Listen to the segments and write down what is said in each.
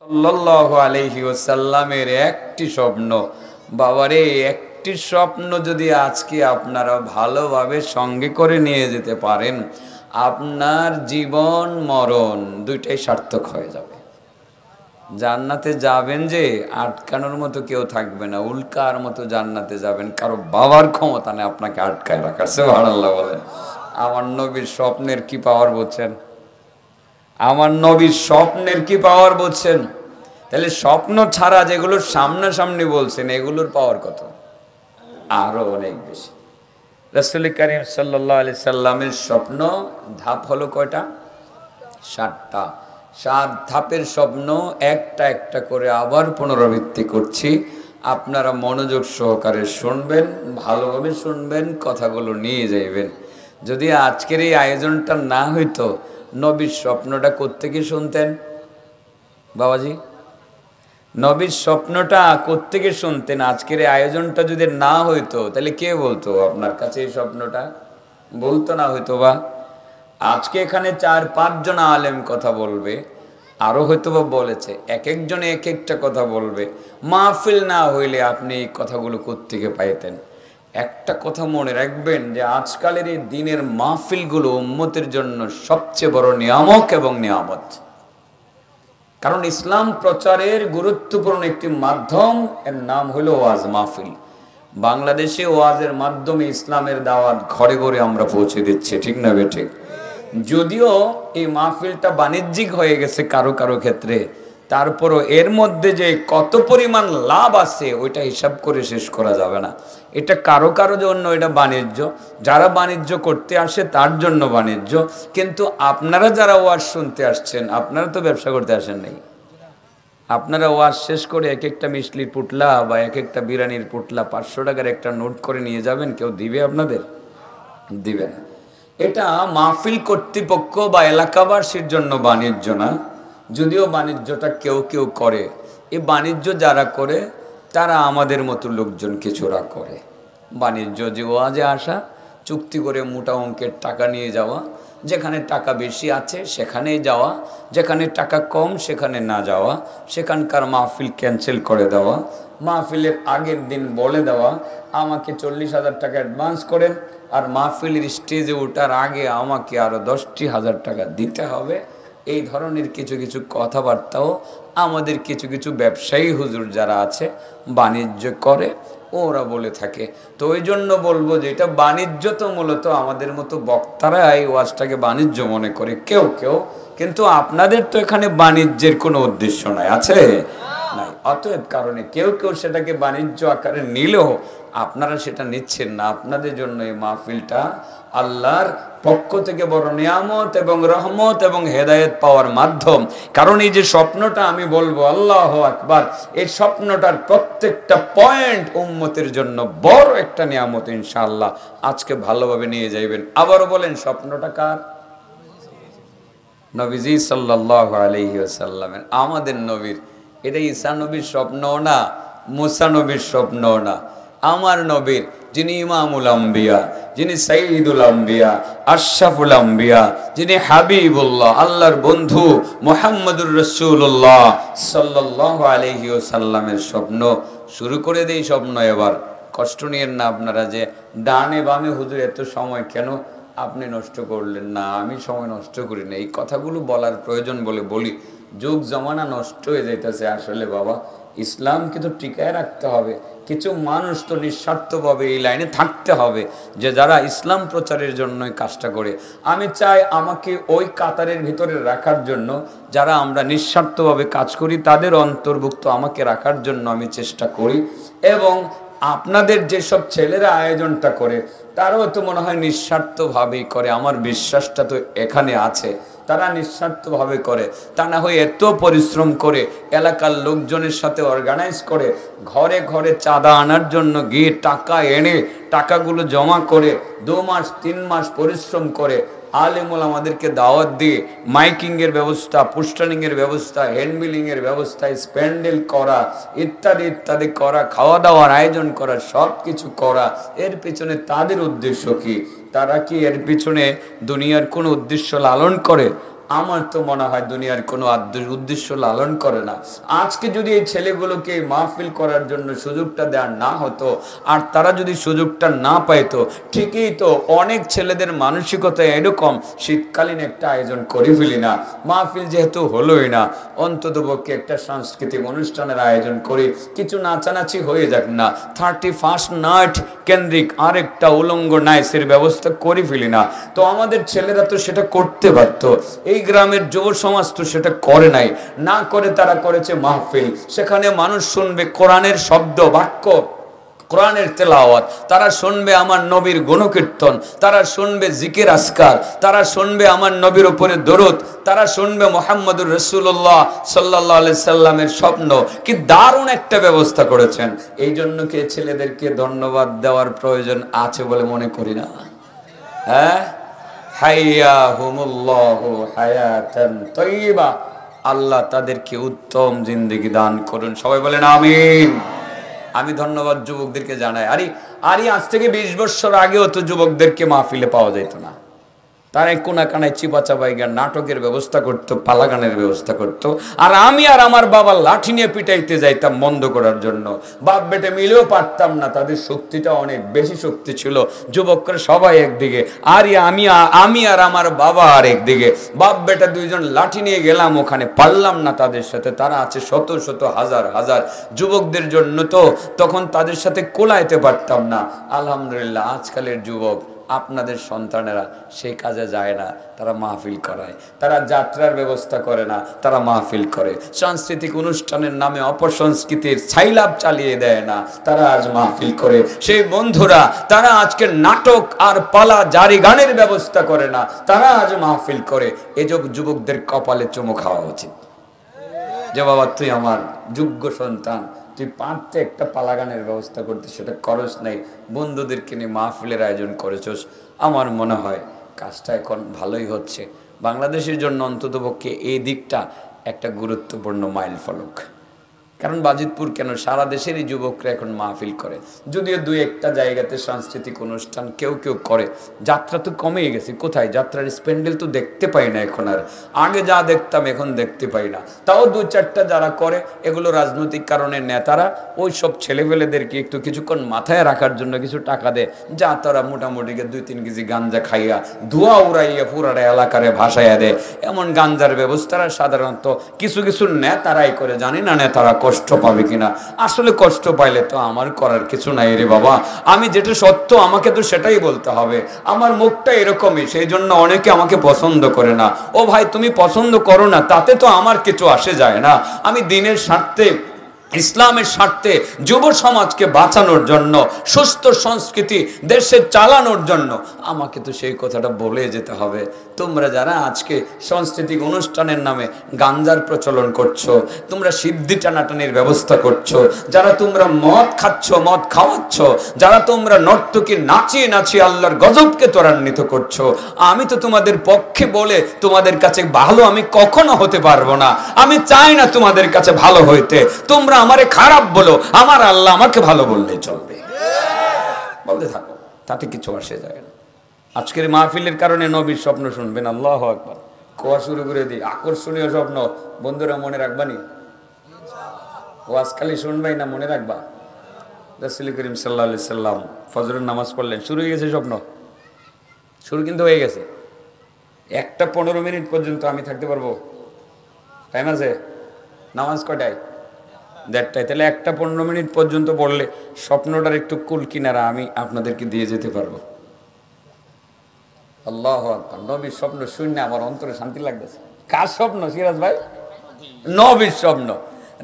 সাল্লাল্লাহু আলাইহি ওয়াসাল্লামের একটি স্বপ্ন। বাবারে, একটি স্বপ্ন যদি আজকে আপনারা ভালোভাবে সঙ্গে করে নিয়ে যেতে পারেন, আপনার জীবন মরণ দুইটাই সার্থক হয়ে যাবে। জান্নাতে যাবেন যে আটকানোর মতো কেউ থাকবে না, উল্কার মতো জান্নাতে যাবেন। কারো বাবার ক্ষমতা নেই আপনাকে আটকায় রাখার। সুবহানাল্লাহ বলেন। আমার নবীর স্বপ্নের কি পাওয়ার বুঝছেন? আমার নবীর স্বপ্নের কি পাওয়ার বুঝছেন? তাহলে স্বপ্ন ছাড়া যেগুলো সামনাসামনি বলছেন এগুলোর পাওয়ার কত? আরো অনেক বেশি। রাসূল করিম সাল্লাল্লাহু আলাইহি সাল্লামের স্বপ্ন ধাপ হলো কয়টা? 7টা। 7 ধাপের স্বপ্ন একটা একটা করে আবার পুনরাবৃত্তি করছি। আপনারা মনোযোগ সহকারে শুনবেন, ভালোভাবে শুনবেন, কথাগুলো নিয়ে যাইবেন। যদি আজকের এই আয়োজনটা না হইতো, নবীর স্বপ্নটা কোত্থেকে শুনতেন বাবাজি? নবীর স্বপ্নটা কোত্থেকে শুনতেন? আজকের এই আয়োজনটা যদি না হইতো তাহলে কে বলতো আপনার কাছে এই স্বপ্নটা? বলতো না হয়তো বা। আজকে এখানে 4-5 জন আলেম কথা বলবে, আরো হয়তো বা বলেছে, এক একজনে এক একটা কথা বলবে। মাহফিল না হইলে আপনি এই কথাগুলো কোত্থেকে পাইতেন? একটা কথা মনে রাখবেন যে আজকালের এই দিনের মাহফিলগুলো উম্মতের জন্য সবচেয়ে বড় নিয়ামক এবং নিয়ামত। কারণ ইসলাম প্রচারের গুরুত্বপূর্ণ একটি মাধ্যম, এর নাম হলো ওয়াজ মাহফিল। বাংলাদেশে ওয়াজের মাধ্যমে ইসলামের দাওয়াত ঘরে ঘরে আমরা পৌঁছে দিচ্ছি, ঠিক না বেঠিক? যদিও এই মাহফিলটা বাণিজ্যিক হয়ে গেছে কারো কারো ক্ষেত্রে, তারপরও এর মধ্যে যে কত পরিমাণ লাভ আছে ওইটা হিসাব করে শেষ করা যাবে না। এটা কারো কারো জন্য এটা বাণিজ্য, যারা বাণিজ্য করতে আসে তার জন্য বাণিজ্য। কিন্তু আপনারা যারা ওয়াজ শুনতে আসছেন, আপনারা তো ব্যবসা করতে আসেন নাই। আপনারা ওয়াজ শেষ করে এক একটা মিষ্টির পুটলা বা এক একটা বিরিয়ানির পুটলা 500 টাকার একটা নোট করে নিয়ে যাবেন, কেউ দিবে আপনাদের? দিবে না। এটা মাহফিল কর্তৃপক্ষ বা এলাকাবাসীর জন্য বাণিজ্য না, যদিও বাণিজ্যটা কেউ কেউ করে। এই বাণিজ্য যারা করে তারা আমাদের মতো লোকজন কিছুরা করে। বাণিজ্য যে ওয়াজে আসা, চুক্তি করে মোটা অঙ্কের টাকা নিয়ে যাওয়া, যেখানে টাকা বেশি আছে সেখানেই যাওয়া, যেখানে টাকা কম সেখানে না যাওয়া, সেখানকার মাহফিল ক্যান্সেল করে দেওয়া, মাহফিলের আগের দিন বলে দেওয়া আমাকে 40,000 টাকা অ্যাডভান্স করেন, আর মাহফিলের স্টেজে ওঠার আগে আমাকে আরও 10,000 টাকা দিতে হবে। এই ধরনের কিছু কিছু কথাবার্তাও আমাদের কিছু কিছু ব্যবসায়ী হুজুর যারা আছে বাণিজ্য করে, ওরা বলে থাকে। তো ওই জন্য বলবো যে এটা বাণিজ্য, তো মূলত আমাদের মতো বক্তারা এই ওয়াজটাকে বাণিজ্য মনে করে কেউ কেউ, কিন্তু আপনাদের তো এখানে বাণিজ্যের কোনো উদ্দেশ্য নাই, আছে নাই? অতএব কারণে কেউ কেউ সেটাকে বাণিজ্য আকারে নিলেও আপনারা সেটা নিচ্ছেন না। আপনাদের জন্য এই মাহফিলটা আল্লাহর পক্ষ থেকে বড় নিয়ামত এবং রহমত এবং হেদায়েত পাওয়ার মাধ্যম। কারণ এই যে স্বপ্নটা আমি বলবো, আল্লাহু আকবার, এই স্বপ্নটার প্রত্যেকটা পয়েন্ট উম্মতের জন্য বড় একটা নিয়ামত ইনশাআল্লাহ। আজকে ভালোভাবে নিয়ে যাইবেন। আবারও বলেন, স্বপ্নটা কার? নবীজি সাল্লাল্লাহু আলাইহি ওয়াসাল্লামের, আমাদের নবীর। এটা ঈসা নবীর স্বপ্নও না, মুসা নবীর স্বপ্নও না, আমার নবীর, যিনি ইমামুল আম্বিয়া, যিনি সাইয়্যিদুল আম্বিয়া, আশরাফুল আম্বিয়া, যিনি হাবিবুল্লাহ, আল্লাহর বন্ধু মুহাম্মদুর রাসূলুল্লাহ সাল্লাল্লাহু আলাইহি ওয়াসাল্লামের স্বপ্ন। শুরু করে দেই স্বপ্ন এবার। কষ্ট নিয়েন না আপনারা যে ডানে বামে হুজুর এত সময় কেন আপনি নষ্ট করলেন। না, আমি সময় নষ্ট করি না, এই কথাগুলো বলার প্রয়োজন বলে বলি। যুগ জমানা নষ্ট হয়ে যাইতেছে আসলে বাবা, ইসলামকে তো টিকায় রাখতে হবে। কিছু মানুষ তো নিঃস্বার্থভাবে এই লাইনে থাকতে হবে যে যারা ইসলাম প্রচারের জন্য কাজটা করে। আমি চাই আমাকে ওই কাতারের ভিতরে রাখার জন্য, যারা আমরা নিঃস্বার্থভাবে কাজ করি তাদের অন্তর্ভুক্ত আমাকে রাখার জন্য আমি চেষ্টা করি। এবং আপনাদের যেসব ছেলেরা আয়োজনটা করে তারাও তো মনে হয় নিঃস্বার্থভাবেই করে, আমার বিশ্বাসটা তো এখানে আছে। তারা নিঃস্বার্থভাবে করে, তা না হয় এত পরিশ্রম করে এলাকার লোকজনের সাথে অর্গানাইজ করে ঘরে ঘরে চাঁদা আনার জন্য গিয়ে টাকা এনে টাকাগুলো জমা করে 2 মাস 3 মাস পরিশ্রম করে আলেমুল আমাদেরকে দাওয়াত দিয়ে মাইকিংয়ের ব্যবস্থা, পোস্টারিংয়ের ব্যবস্থা, হ্যান্ডবিলিংয়ের ব্যবস্থা, স্প্যান্ডেল করা, ইত্যাদি ইত্যাদি করা, খাওয়া দাওয়ার আয়োজন করা, সব কিছু করা। এর পিছনে তাদের উদ্দেশ্য কি? তারা কি এর পিছনে দুনিয়ার কোনো উদ্দেশ্য লালন করে? আমার তো মনে হয় দুনিয়ার কোনো উদ্দেশ্য লালন করে না। আজকে যদি এই ছেলেগুলোকে মাহফিল করার জন্য সুযোগটা দেওয়া না হতো, আর তারা যদি সুযোগটা না পাইতো, ঠিকই তো অনেক ছেলেদের মানসিকতা এরকম, শীতকালীন একটা আয়োজন করে ফেলি না, মাহফিল যেহেতু হলোই না, অন্ততপক্ষে একটা সাংস্কৃতিক অনুষ্ঠানের আয়োজন করি, কিছু নাচানাচি হয়ে যাক না, 31st নাইট কেন্দ্রিক আরেকটা উলঙ্গ নাইসের ব্যবস্থা করে ফেলি না। তো আমাদের ছেলেরা তো সেটা করতে পারতো, এই গ্রামের যুব সমাজ তো সেটা করে নাই, না করে তারা করেছে মাহফিল। সেখানে মানুষ শুনবে কোরআনের শব্দ বাক্য, কোরআনের তেলাওয়াত, তারা শুনবে আমার নবীর গুণকীর্তন, তারা শুনবে জিকির আসকার, তারা শুনবে আমার নবীর উপরে দরুদ, তারা শুনবে মুহাম্মদুর রাসূলুল্লাহ সাল্লাল্লাহু আলাইহি সাল্লামের স্বপ্ন। কি দারুণ একটা ব্যবস্থা করেছেন। এই জন্য কি ছেলেদেরকে ধন্যবাদ দেওয়ার প্রয়োজন আছে বলে মনে করি না? হ্যাঁ, হাইয়াহুমুল্লাহু হায়াতান তাইয়্যিবা, আল্লাহ তাদেরকে উত্তম জিন্দেগি দান করুন, সবাই বলেন আমিন। আমি ধন্যবাদ যুবকদেরকে জানাই। আরে আজ থেকে 20 বছর আগেও তো যুবকদেরকে মাহফিলে পাওয়া যেত না, তারা কোনা কানায় চিপা চাপাই গান নাটকের ব্যবস্থা করতো, পালা গানের ব্যবস্থা করতো, আর আমি আর আমার বাবা লাঠি নিয়ে পিটাইতে যাইতাম বন্ধ করার জন্য। বাপ বেটে মিলেও পারতাম না, তাদের শক্তিটা অনেক বেশি শক্তি ছিল। যুবকরা সবাই একদিকে, আর আমি আর আমার বাবা আর একদিকে, বাপ বেটা দুইজন লাঠি নিয়ে গেলাম ওখানে, পারলাম না তাদের সাথে। তারা আছে শত শত হাজার হাজার যুবকদের জন্য, তো তখন তাদের সাথে কোলাইতে পারতাম না। আলহামদুলিল্লাহ আজকালের যুবক, আপনাদের সন্তানেরা সেই কাজে যায় না, তারা মাহফিল করায়, তারা যাত্রার ব্যবস্থা করে না, তারা মাহফিল করে। সাংস্কৃতিক অনুষ্ঠানের নামে অপসংস্কৃতির ছাইলাভ চালিয়ে দেয় না, তারা আজ মাহফিল করে। সেই বন্ধুরা তারা আজকে নাটক আর পালা জারি গানের ব্যবস্থা করে না, তারা আজ মাহফিল করে। এসব যুবকদের কপালে চুমু খাওয়া উচিত যে বাবা তুই আমার যোগ্য সন্তান, তুই পারতে একটা পালা গানের ব্যবস্থা করতে, সেটা করস নাই, বন্ধুদেরকে নিয়ে মাহফিলের আয়োজন করেছস। আমার মনে হয় কাজটা এখন ভালোই হচ্ছে। বাংলাদেশের জন্য অন্ততপক্ষে এই দিকটা একটা গুরুত্বপূর্ণ মাইল ফলক। কারণ বাজিতপুর কেন, সারা দেশেরই যুবকরা এখন মাহফিল করে। যদিও দুই একটা জায়গাতে সাংস্কৃতিক অনুষ্ঠান কেউ কেউ করে, যাত্রা তো কমেই গেছে। কোথায় যাত্রার স্প্যান্ডেল তো দেখতে পাই না এখন আর, আগে যা দেখতাম এখন দেখতে পাই না। তাও দু চারটা যারা করে, এগুলো রাজনৈতিক কারণে নেতারা ওই সব ছেলেপেলেদেরকে একটু কিছুক্ষণ মাথায় রাখার জন্য কিছু টাকা দেয়, যা তারা মোটামুটি 2-3 কেজি গাঞ্জা খাইয়া ধোয়া উড়াইয়া পুরাটা এলাকারে ভাসাইয়া দেয়। এমন গাঞ্জার ব্যবস্থারা সাধারণত কিছু কিছু নেতারাই করে, জানি না নেতারা কষ্ট পাবে কিনা। আসলে কষ্ট পাইলে তো আমার করার কিছু নাই রে বাবা, আমি যেটা সত্য আমাকে তো সেটাই বলতে হবে। আমার মুখটা এরকমই, সেই জন্য অনেকে আমাকে পছন্দ করে না। ও ভাই তুমি পছন্দ করো না, তাতে তো আমার কিছু আসে যায় না। আমি দিনের স্বার্থে, ইসলামের স্বার্থে, যুব সমাজকে বাঁচানোর জন্য, সুস্থ সংস্কৃতি দেশে চালানোর জন্য আমাকে তো সেই কথাটা বলে যেতে হবে। তোমরা যারা আজকে সাংস্কৃতিক অনুষ্ঠানের নামে গাঞ্জার প্রচলন করছো, তোমরা সিদ্ধি টানাটানির ব্যবস্থা করছো, যারা তোমরা মদ খাচ্ছ, মদ খাওয়াচ্ছ, যারা তোমরা নর্তকী নাচিয়ে নাচিয়ে আল্লাহর গজবকে ত্বরান্বিত করছো, আমি তো তোমাদের পক্ষে বলে তোমাদের কাছে ভালো আমি কখনো হতে পারবো না। আমি চাই না তোমাদের কাছে ভালো হইতে। তোমরা আমারে খারাপ বলো, আমার আল্লাহ আমাকে ভালো বললেই চলবে, বলতে থাকো, তাতে কিছু আসে যায় না। আজকের মাহফিলের কারণে নবীর স্বপ্ন শুনবেন, আল্লাহু আকবার। কোয়া শুরু করে দিই, আকর্ষণীয় স্বপ্ন। বন্ধুরা মনে রাখবানি, ও আজকালই শুনবাই না, মনে রাখবা। রাসূল করিম সাল্লাল্লাহু আলাইহি সাল্লাম ফজরের নামাজ পড়লেন, শুরু হয়ে গেছে স্বপ্ন, শুরু কিন্তু হয়ে গেছে। 1:15 মিনিট পর্যন্ত আমি থাকতে পারবো? টাইম আছে? নামাজ কয়টায়? 1:30টায়। তাহলে 1:15 মিনিট পর্যন্ত পড়লে স্বপ্নটার একটু কুল কিনারা আমি আপনাদেরকে দিয়ে যেতে পারবো। আল্লাহু আকবার। নবীর স্বপ্ন শুনে আমার অন্তরে শান্তি লাগতেছে। কার স্বপ্ন সিরাজ ভাই? নবীর স্বপ্ন।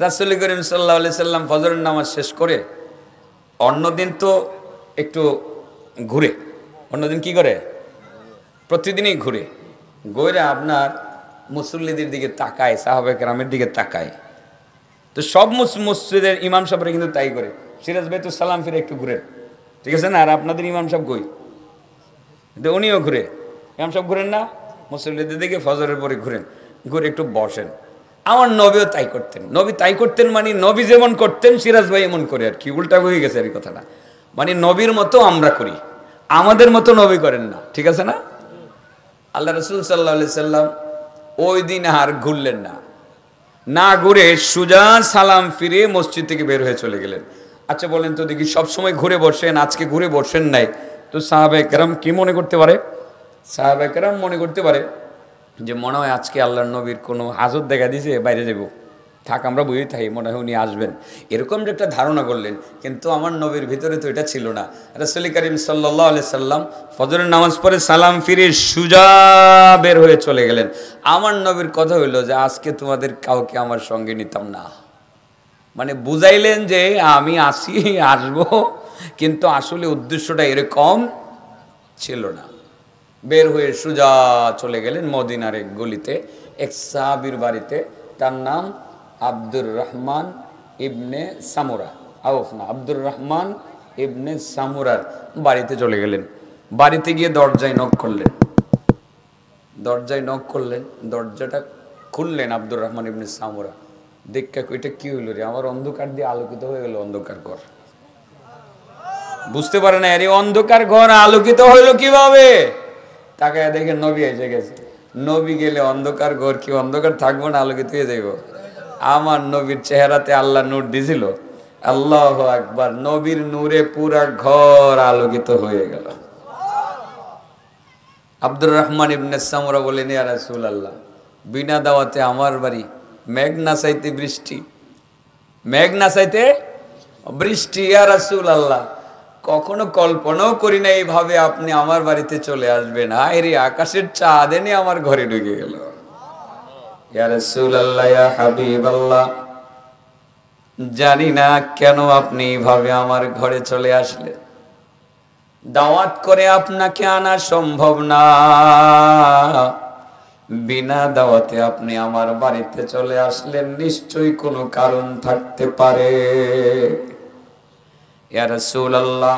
রাসূল করিম সাল্লাল্লাহু আলাইহি সাল্লাম ফজরের নামাজ শেষ করে অন্যদিন তো একটু ঘুরে, অন্যদিন কি করে? প্রতিদিনই ঘুরে ঘুরে আপনার মুসল্লিদের দিকে তাকায়, সাহাবায়ে কেরামের দিকে তাকায়। তো সব মসজিদের ইমাম সাহেবরা কিন্তু তাই করে। সিরাজ ভাই তো সালাম ফিরে একটু ঘুরেন, ঠিক আছে না? আর আপনাদের ইমাম সাহেব কই? কিন্তু উনিও ঘুরে। ইমাম সাহেব ঘুরেন না? মুসল্লিদের দিকে ফজরের পরে ঘুরেন, ঘুরে একটু বসেন। আমার নবীও তাই করতেন। নবী তাই করতেন মানে নবী যেমন করতেন সিরাজ ভাই এমন করে আর কি, উল্টা হয়ে গেছে আর কথাটা। মানে নবীর মতো আমরা করি, আমাদের মতো নবী করেন না, ঠিক আছে না? আল্লাহ রাসূল সাল্লাল্লাহু আলাইহি সাল্লাম ওই দিন আর ঘুরলেন না, না ঘুরে সোজা সালাম ফিরে মসজিদ থেকে বের হয়ে চলে গেলেন। আচ্ছা বলেন তো দেখি, সবসময় ঘুরে বসেন, আজকে ঘুরে বসেন নাই, তো সাহাবায়ে কেরাম কি মনে করতে পারে? সাহাবায়ে কেরাম মনে করতে পারে যে মনে হয় আজকে আল্লাহর নবীর কোনো হাজত দেখা দিয়েছে, বাইরে যাব, থাক আমরা বই থাকি, মনে হয় উনি আসবেন, এরকম যে একটা ধারণা করলেন। কিন্তু আমার নবীর ভিতরে তো এটা ছিল না। রাসূল করিম সাল্লাল্লাহু আলাইহি সাল্লাম ফজরের নামাজ পড়ে সালাম ফিরে সুজা বের হয়ে চলে গেলেন। আমার নবীর কথা হইলো যে আজকে তোমাদের কাউকে আমার সঙ্গে নিতাম না, মানে বুঝাইলেন যে আমি আসবো, কিন্তু আসলে উদ্দেশ্যটা এরকম ছিল না। বের হয়ে সুজা চলে গেলেন মদিনার এক গলিতে, এক সাহাবীর বাড়িতে, তার নাম আব্দুর রহমান ইবনে সামুরা, আউফ না, আব্দুর রহমান ইবনে সামুরার বাড়িতে চলে গেলেন। বাড়িতে গিয়ে দরজায় নক করলেন, দরজাটা খুললেন আব্দুর রহমান ইবনে সামুরা। দেখা এটা কি হইল রে, আমার অন্ধকার দিয়ে আলোকিত হয়ে গেল অন্ধকার ঘর। বুঝতে পারে না, আরে অন্ধকার ঘর আলোকিত হইলো কিভাবে? তাকায় দেখে নবী এসে গেছে। নবী গেলে অন্ধকার ঘর কি অন্ধকার থাকবো না, আলোকিত হয়ে যাইব? আমার নবীর চেহারাতে আল্লাহ নূর দিছিল, আল্লাহু আকবার, নবীর নূরে পুরা ঘর আলোকিত হয়ে গেল। আব্দুর রহমান ইবনে সামুরা বলেন, ইয়া রাসূলুল্লাহ, বিনা দাওয়াতে আমার বাড়ি, মেঘ না চাইতে বৃষ্টি, মেঘ না চাইতে বৃষ্টি, ইয়া রাসূলুল্লাহ, কখনো কল্পনাও করি না এইভাবে আপনি আমার বাড়িতে চলে আসবেন। হায় রে, আকাশের চাঁদ এনে আমার ঘরে ঢুকে গেল। ইয়া রাসূলুল্লাহ, ইয়া হাবিবাল্লাহ, জানি না কেন আপনি এইভাবে আমার ঘরে চলে আসলেন, দাওয়াত করে আপনাকে আনা সম্ভব না, বিনা দাওয়াতে আপনি আমার বাড়িতে চলে আসলেন, নিশ্চয়ই কোনো কারণ থাকতে পারে। ইয়া রাসূলুল্লাহ,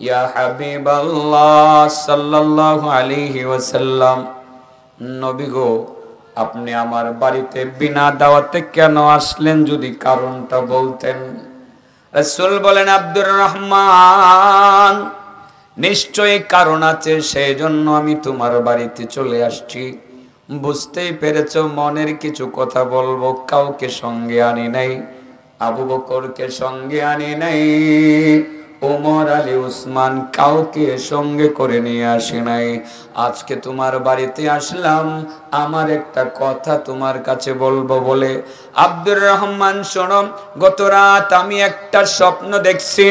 ইয়া হাবিবাল্লাহ সাল্লাল্লাহু আলাইহি ওয়াসাল্লাম, নবী গো, আপনি আমার বাড়িতে বিনা দাওয়াতে কেন আসলেন, যদি কারণটা বলতেন। রাসূল বলেন, আব্দুর রহমান, নিশ্চয়ই কারণ আছে, সেই জন্য আমি তোমার বাড়িতে চলে আসছি। বুঝতেই পেরেছ, মনের কিছু কথা বলবো, কাউকে সঙ্গে আনি নাই, আবু বকরকে সঙ্গে আনি নাই, ওমর আলী উসমান কাউকে সঙ্গে করে নিয়ে আসি নাই। আজকে তোমার বাড়িতে আসলাম আমার একটা কথা তোমার কাছে বলবো বলে। আব্দুর রহমান, শোনো, গত রাত আমি একটা স্বপ্ন দেখছি,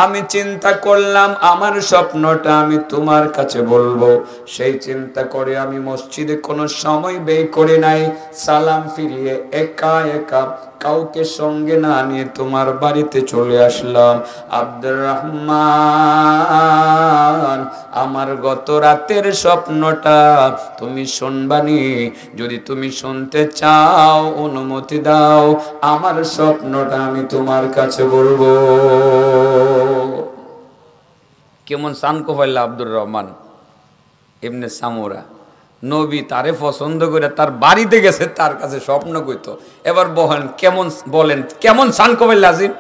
আমি চিন্তা করলাম আমার স্বপ্নটা আমি তোমার কাছে বলবো। সেই চিন্তা করে আমি মসজিদে কোনো সময় ব্যয় করে নাই, সালাম ফিরিয়ে একা একা কাউকে সঙ্গে না নিয়ে তোমার বাড়িতে চলে আসলাম। আব্দুর রহমান, আমার গত রাতের স্বপ্নটা তুমি শুনবানি, যদি তুমি শুনতে চাও অনুমতি দাও, আমার স্বপ্নটা আমি তোমার কাছে বলবো। কেমন সানকো পাইল আব্দুর রহমান ইবনে সামুরা, নবী তারে পছন্দ করে তার বাড়িতে গেছে, তার কাছে স্বপ্ন কইতো। এবার বলেন কেমন সানকো পাইল আজিম,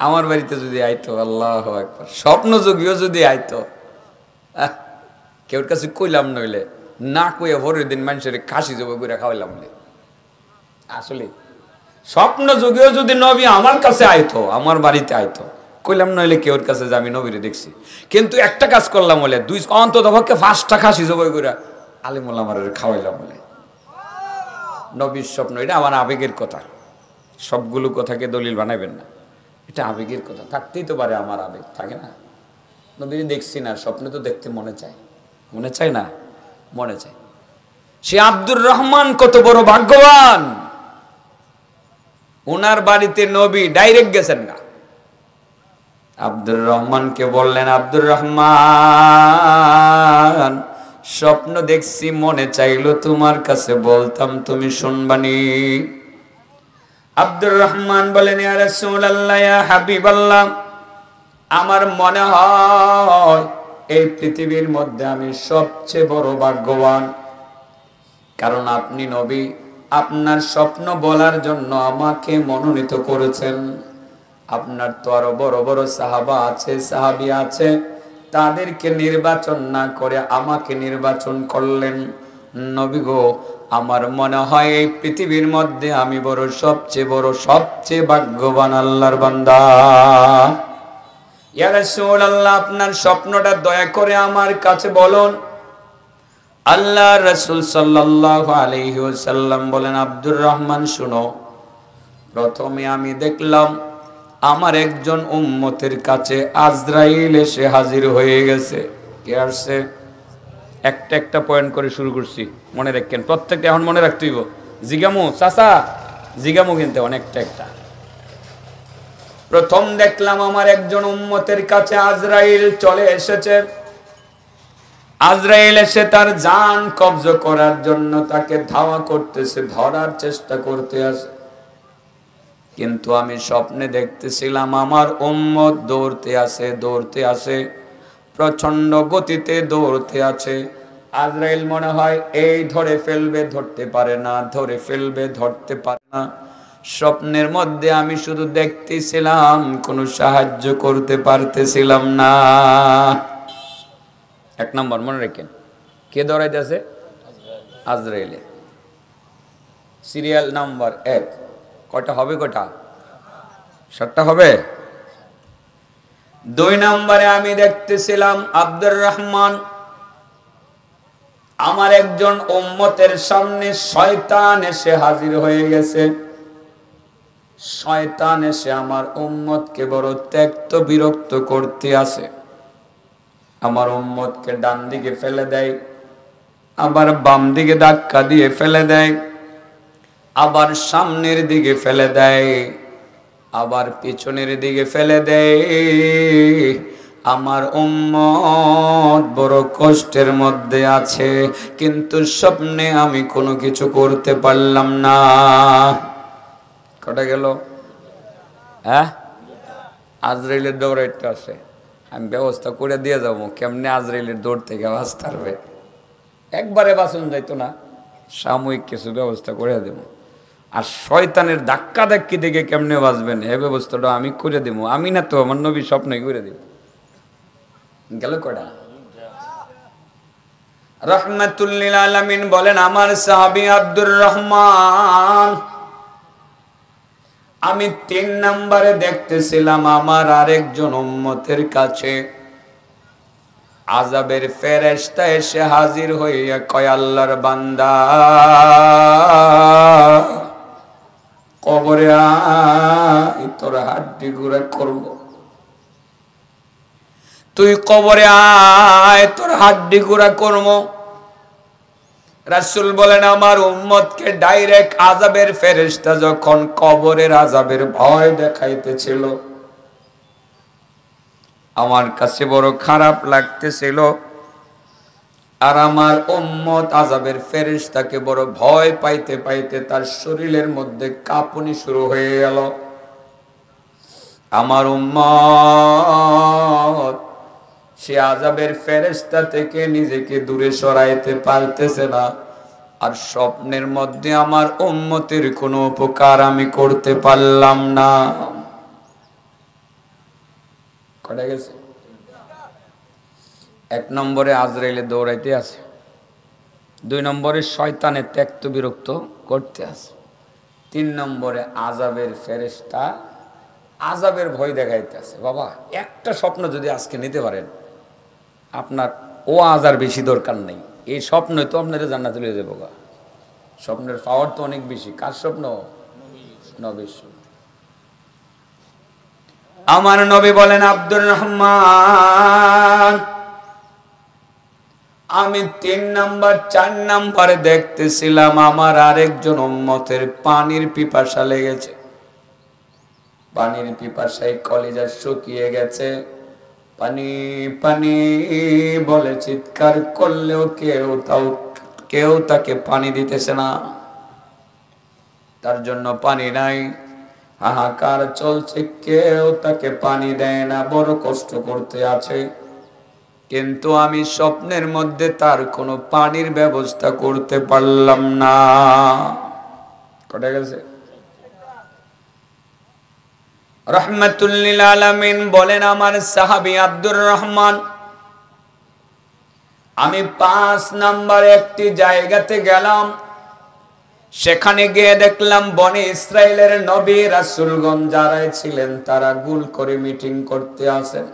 আমার বাড়িতে যদি আইতো, আল্লাহু আকবার, স্বপ্ন যোগীও যদি আইতো, কেউর কাছে কইলাম নইলে না কইয়া ভোরের দিন মানুষের খাসি জবাই করে খাওয়াইলাম। আসলে স্বপ্ন যুগেও যদি নবী আমার কাছে আইতো, আমার বাড়িতে আইতো, কইলাম নইলে কেউর কাছে যে আমি নবীরে দেখছি। কিন্তু একটা কাজ করলাম বলে, অন্তত পক্ষে 5টা খাসি জবাই করে আলিমুল আমার খাওয়াইলাম বলে। নবীর স্বপ্ন, এটা আমার আবেগের কথা, সবগুলো কথাকে দলিল বানাইবেন না, এটা আবেগের কথা। থাকতেই তো পারে আমার আবেগ, থাকে না? নবীরে দেখছি না, স্বপ্নে তো দেখতে মনে চায়, মনে চায় না? মনে চায়। সে আব্দুর রহমান কত বড় ভাগ্যবান, ওনার বাড়িতে নবী ডাইরেক্ট গেছেন না। আব্দুর রহমানকে বললেন, আব্দুর রহমান, স্বপ্ন দেখছি, মনে চাইলো তোমার কাছে বলতাম, তুমি শুনবানি। আব্দুর রহমান বলেন, ইয়া রাসূলুল্লাহ, ইয়া হাবিবাল্লাহ, আমার মনে হয় এই পৃথিবীর মধ্যে আমি সবচেয়ে বড় ভাগ্যবান, কারণ আপনি নবী, আপনার স্বপ্ন বলার জন্য আমাকে মনোনীত করেছেন। আপনার তো আরো বড় বড় সাহাবা আছে, সাহাবী আছে, তাদেরকে নির্বাচন না করে আমাকে নির্বাচন করলেন। নবী গো, আমার মনে হয় এই পৃথিবীর মধ্যে আমি বড় সবচেয়ে ভাগ্যবান আল্লাহর বান্দা। ইয়া রাসূলুল্লাহ, আপনার স্বপ্নটা দয়া করে আমার কাছে বলুন। আল্লাহ রাসূল সাল্লাল্লাহু আলাইহি ওয়াসাল্লাম বলেন, আব্দুর রহমান শুনো, প্রথমে আমি দেখলাম আমার একজন উম্মতের কাছে আজরাইল এসে হাজির হয়ে গেছে। কে আসছে? একটা একটা পয়েন্ট করে শুরু করছি, মনে রাখেন প্রত্যেকটা, এখন মনে রাখতে হইব। জিগামু চাচা, জিগামু কিন্তু অনেকটা একটা। প্রথম দেখলাম আমার একজন উম্মতের কাছে আজরাইল চলে এসেছে। আজরাইল এসে তার জান কবজ করার জন্য তাকে ধাওয়া করতেছে, ধরার চেষ্টা করতে আছে। কিন্তু আমি স্বপ্নে দেখতেছিলাম আমার উম্মত দৌড়তে আছে, প্রচন্ড গতিতে দৌড়তে আছে। আজরাইল মনে হয় এই ধরে ফেলবে, ধরতে পারে না, ধরে ফেলবে, ধরতে পারে না। স্বপ্নের মধ্যে আমি শুধু দেখতেছিলাম, কোনো সাহায্য করতে পারতেছিলাম না। এক নম্বর মনে রাখেন, কে দৌড়াইতেছে? আজরাইলে। Serial number 1। কয়টা হবে? কয়টা? 7টা হবে। 2 নম্বরে আমি দেখতেছিলাম আব্দুর রহমান, আমার একজন উম্মতের সামনে শয়তান এসে হাজির হয়ে গেছে। শয়তান এসে আমার উম্মতকে বড় ত্যক্ত বিরক্ত করতে আছে। আমার উম্মতকে ডান দিকে ফেলে দেয়, আবার বাম দিকে ধাক্কা দিয়ে ফেলে দেয়, আবার সামনের দিকে ফেলে দেয়, আবার পিছনের দিকে ফেলে দেয়। আমার উম্মত বড় কষ্টের মধ্যে আছে, কিন্তু স্বপ্নে আমি কোনো কিছু করতে পারলাম না। কটা গেল? হ্যাঁ, আজরাইলের দৌড়াইতে আছে। আমি ব্যবস্থা করে দিয়ে যাবো কেমনে আজরাইলের দৌড় থেকে বাঁচতে পারবে। একবারে বাঁচন যাইতো না, সাময়িক কিছু ব্যবস্থা করে দেব। আর শয়তানের ধাক্কা ধাক্কি থেকে কেমনে বাঁচবেন এ ব্যবস্থাটা আমি করে দেবো। আমি না তো, আমার নবী স্বপ্নই করে দেব। গেল কটা? রাহমাতুল লিল আলামিন বলেন, আমার সাহাবী আব্দুর রহমান, আমি 3 নম্বরে দেখতেছিলাম আমার আরেকজন উম্মতের কাছে আযাবের ফেরেশতা এসে হাজির হইয়া কয়, আল্লাহর বান্দা, কবরে আয়, তোর হাড্ডি গুঁড়া করব। তুই কবরে আয়, তোর হাড্ডি গুঁড়া করব। রাসূল বলেন, আমার উম্মতকে ডাইরেক্ট আযাবের ফেরেশতা যখন কবরের আযাবের ভয় দেখাইতেছিল, আমার কাছে বড় খারাপ লাগতেছিল। আর আমার উম্মত আযাবের ফেরেশতাকে বড় ভয় পাইতে পাইতে তার শরীরের মধ্যে কাঁপুনি শুরু হয়ে গেল। আমার উম্মত সে আযাবের ফেরেশতা থেকে নিজেকে দূরে সরাইতে পারতেছে না। আর স্বপ্নের মধ্যে আমার উম্মতের কোনো উপকার আমি করতে পারলাম না। কটা গেছে? 1 নম্বরে আজরাইলে দৌড়াইতে আছে, 2 নম্বরে শয়তানের ত্যক্ত বিরক্ত করতে আছে, 3 নম্বরে আযাবের ফেরেশতা আযাবের ভয় দেখাইতে আছে। বাবা, একটা স্বপ্ন যদি আজকে নিতে পারেন, আপনার ও আযার বেশি দরকার নেই। এই স্বপ্নই তো আপনারা জান্নাতে নিয়ে যাবো। স্বপ্নের পাওয়ার তো অনেক বেশি। কার স্বপ্ন? নবীর স্বপ্ন। আমার নবী বলেন, আব্দুর রহমান, আমি 3 নম্বর 4 নম্বরে দেখতেছিলাম আমার আরেকজন উম্মতের পানির পিপাসা লেগেছে। পানির পিপাসায় কলিজা শুকিয়ে গেছে। পানি পানি বলে চিৎকার করলেও কেউ তাকে পানি দিতেছে না। তার জন্য পানি নাই, হাহাকার চলছে, কেউ তাকে পানি দেয় না, বড় কষ্ট করতে আছে। কিন্তু আমি স্বপ্নের মধ্যে তার কোনো পানির ব্যবস্থা করতে পারলাম না। কটা গেছে? রাহমাতুল লিল আলামিন বলেন, আমার সাহাবী আব্দুর রহমান, আমি 5 নম্বরে একটি জায়গাতে গেলাম। সেখানে গিয়ে দেখলাম বনি ইসরাইলের নবী রাসূলগণ যারা ছিলেন তারা গোল করে মিটিং করতে আসেন।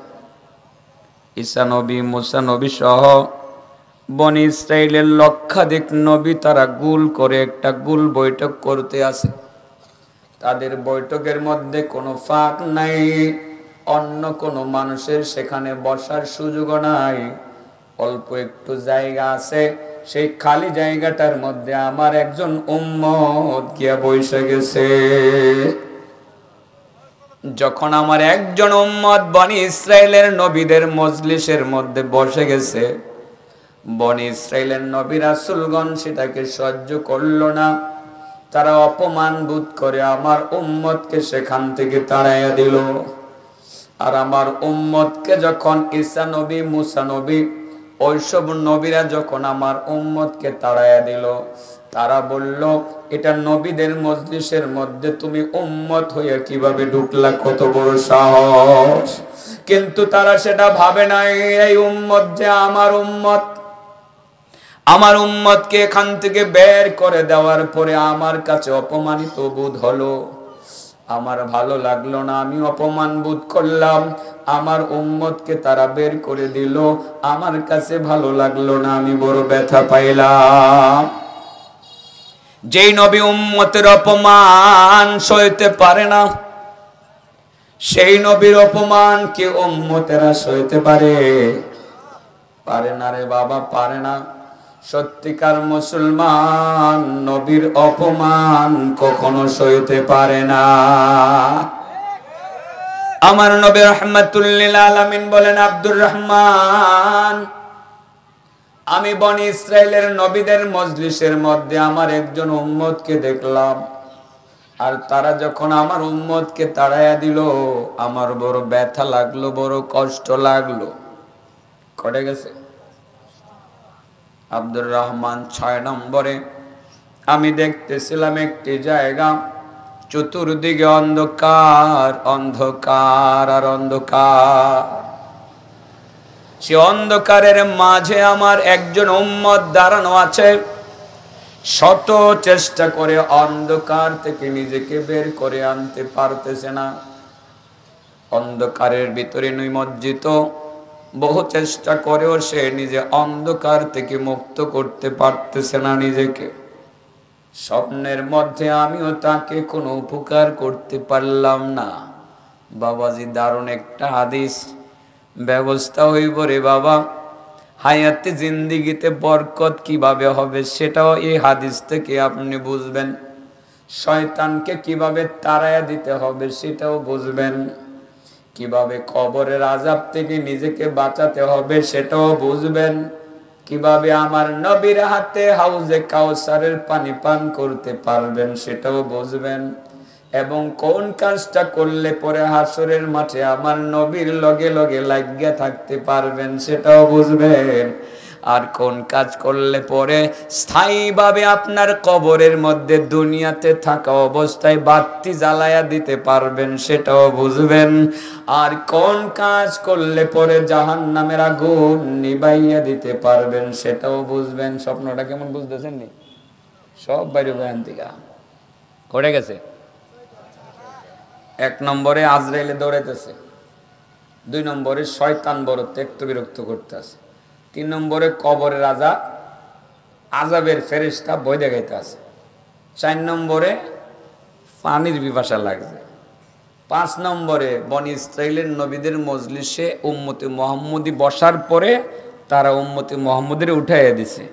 ঈসা নবী, মুসা নবী সহ বনি ইসরাইলের লক্ষাধিক নবী তারা গোল করে একটা গোল বৈঠক করতে আসে। তাদের বৈঠকের মধ্যে কোনো ফাঁক নাই, অন্য কোনো মানুষের সেখানে বসার সুযোগও নাই। অল্প একটু জায়গা আছে, সেই খালি জায়গাটার মধ্যে আমার একজন উম্মত গিয়া বসে গেছে। যখন আমার একজন উম্মত বনি ইসরাইলের নবীদের মজলিসের মধ্যে বসে গেছে, বনি ইসরাইলের নবী রাসূলগণ সেটাকে সহ্য করল না। তারা অপমান বোধ করে আমার উম্মতকে সেখান থেকে তাড়াইয়া দিল। আর আমার উম্মতকে যখন ঈসা নবী, মুসা নবী ওইসব নবীরা যখন আমার উম্মতকে তাড়াইয়া দিল, তারা বলল, এটা নবীদের মজলিসের মধ্যে তুমি উম্মত হয়ে কিভাবে ঢুকলা, কত বড় সাহস। কিন্তু তারা সেটা ভাবে নাই, এই উম্মত যে আমার উম্মত, আমার উম্মতকে এখান থেকে বের করে দেওয়ার পরে আমার কাছে অপমানিত বোধ হলো। আমার ভালো লাগলো না, আমি অপমান বোধ করলাম। আমার উম্মতকে তারা বের করে দিল, আমার কাছে ভালো লাগলো না, আমি বড় ব্যথা পাইলাম। যেই নবী উম্মতের অপমান সইতে পারে না, সেই নবীর অপমান কি উম্মতেরা সইতে পারে? পারে না রে বাবা, পারে না। সত্যিকার মুসলমান নবীর অপমান কখনো সইতে পারে না। আমার নবী রাহমাতুল লিল আলামিন বলেন, আব্দুর রহমান, আমি বনি ইসরাইলের নবীদের মজলিসের মধ্যে আমার একজন উম্মতকে দেখলাম, আর তারা যখন আমার উম্মতকে তাড়াইয়া দিল, আমার বড় ব্যথা লাগলো, বড় কষ্ট লাগলো। কটে গেছে আব্দুর রহমান। 6 নম্বরে আমি দেখতেছিলাম একটি জায়গা, চতুর্দিকে অন্ধকার, অন্ধকার আর অন্ধকার। সে অন্ধকারের মাঝে আমার একজন উম্মত দাঁড়ানো আছে, শত চেষ্টা করে অন্ধকার থেকে নিজেকে বের করে আনতে পারতেছে না। অন্ধকারের ভিতরে নিমজ্জিত, বহু চেষ্টা করেও সে নিজে অন্ধকার থেকে মুক্ত করতে পারতেছে না নিজেকে। স্বপ্নের মধ্যে আমিও তাকে কোনো উপকার করতে পারলাম না। বাবাজি, দারুণ একটা হাদিস। ব্যবস্থা হইব রে বাবা, হায়াতে জিন্দিগিতে বরকত কিভাবে হবে সেটাও এই হাদিস থেকে আপনি বুঝবেন। শয়তানকে কিভাবে তাড়াইয়া দিতে হবে সেটাও বুঝবেন। কিভাবে কবরের আযাব থেকে নিজেকে বাঁচাতে হবে সেটাও বুঝবেন। কিভাবে আমার নবীর হাতে হাউজে কাউসারের পানি পান করতে পারবেন সেটাও বুঝবেন। এবং কোন কাজটা করলে পরে হাসরের মাঠে আমার নবীর লগে লগে লাগিয়া থাকতে পারবেন সেটাও বুঝবেন। আর কোন কাজ করলে পরে স্থায়ীভাবে আপনার কবরের মধ্যে দুনিয়াতে থাকা অবস্থায় বাতি জ্বালায়া দিতে পারবেন সেটাও বুঝবেন। আর কোন কাজ করলে পরে জাহান্নামের আগুন নিভাইয়া দিতে পারবেন সেটাও বুঝবেন। স্বপ্নটা কেমন বুঝতেছেন নি? সব বাইরে বয়ান থেকে করে গেছে। 1 নম্বরে আজরাইলে দৌড়াইতেছে, 2 নম্বরে শয়তান বড় ত্যক্ত বিরক্ত করতেছে, 3 নম্বরে কবরের আযাবের ফেরেশতা বই দেখাইতে আছে, 4 নম্বরে পানির পিপাসা লাগছে, 5 নম্বরে বনি ইসরাইলের নবীদের মজলিসে উম্মতে মুহাম্মদী বসার পরে তারা উম্মতে মুহাম্মদের উঠাইয়া দিছে।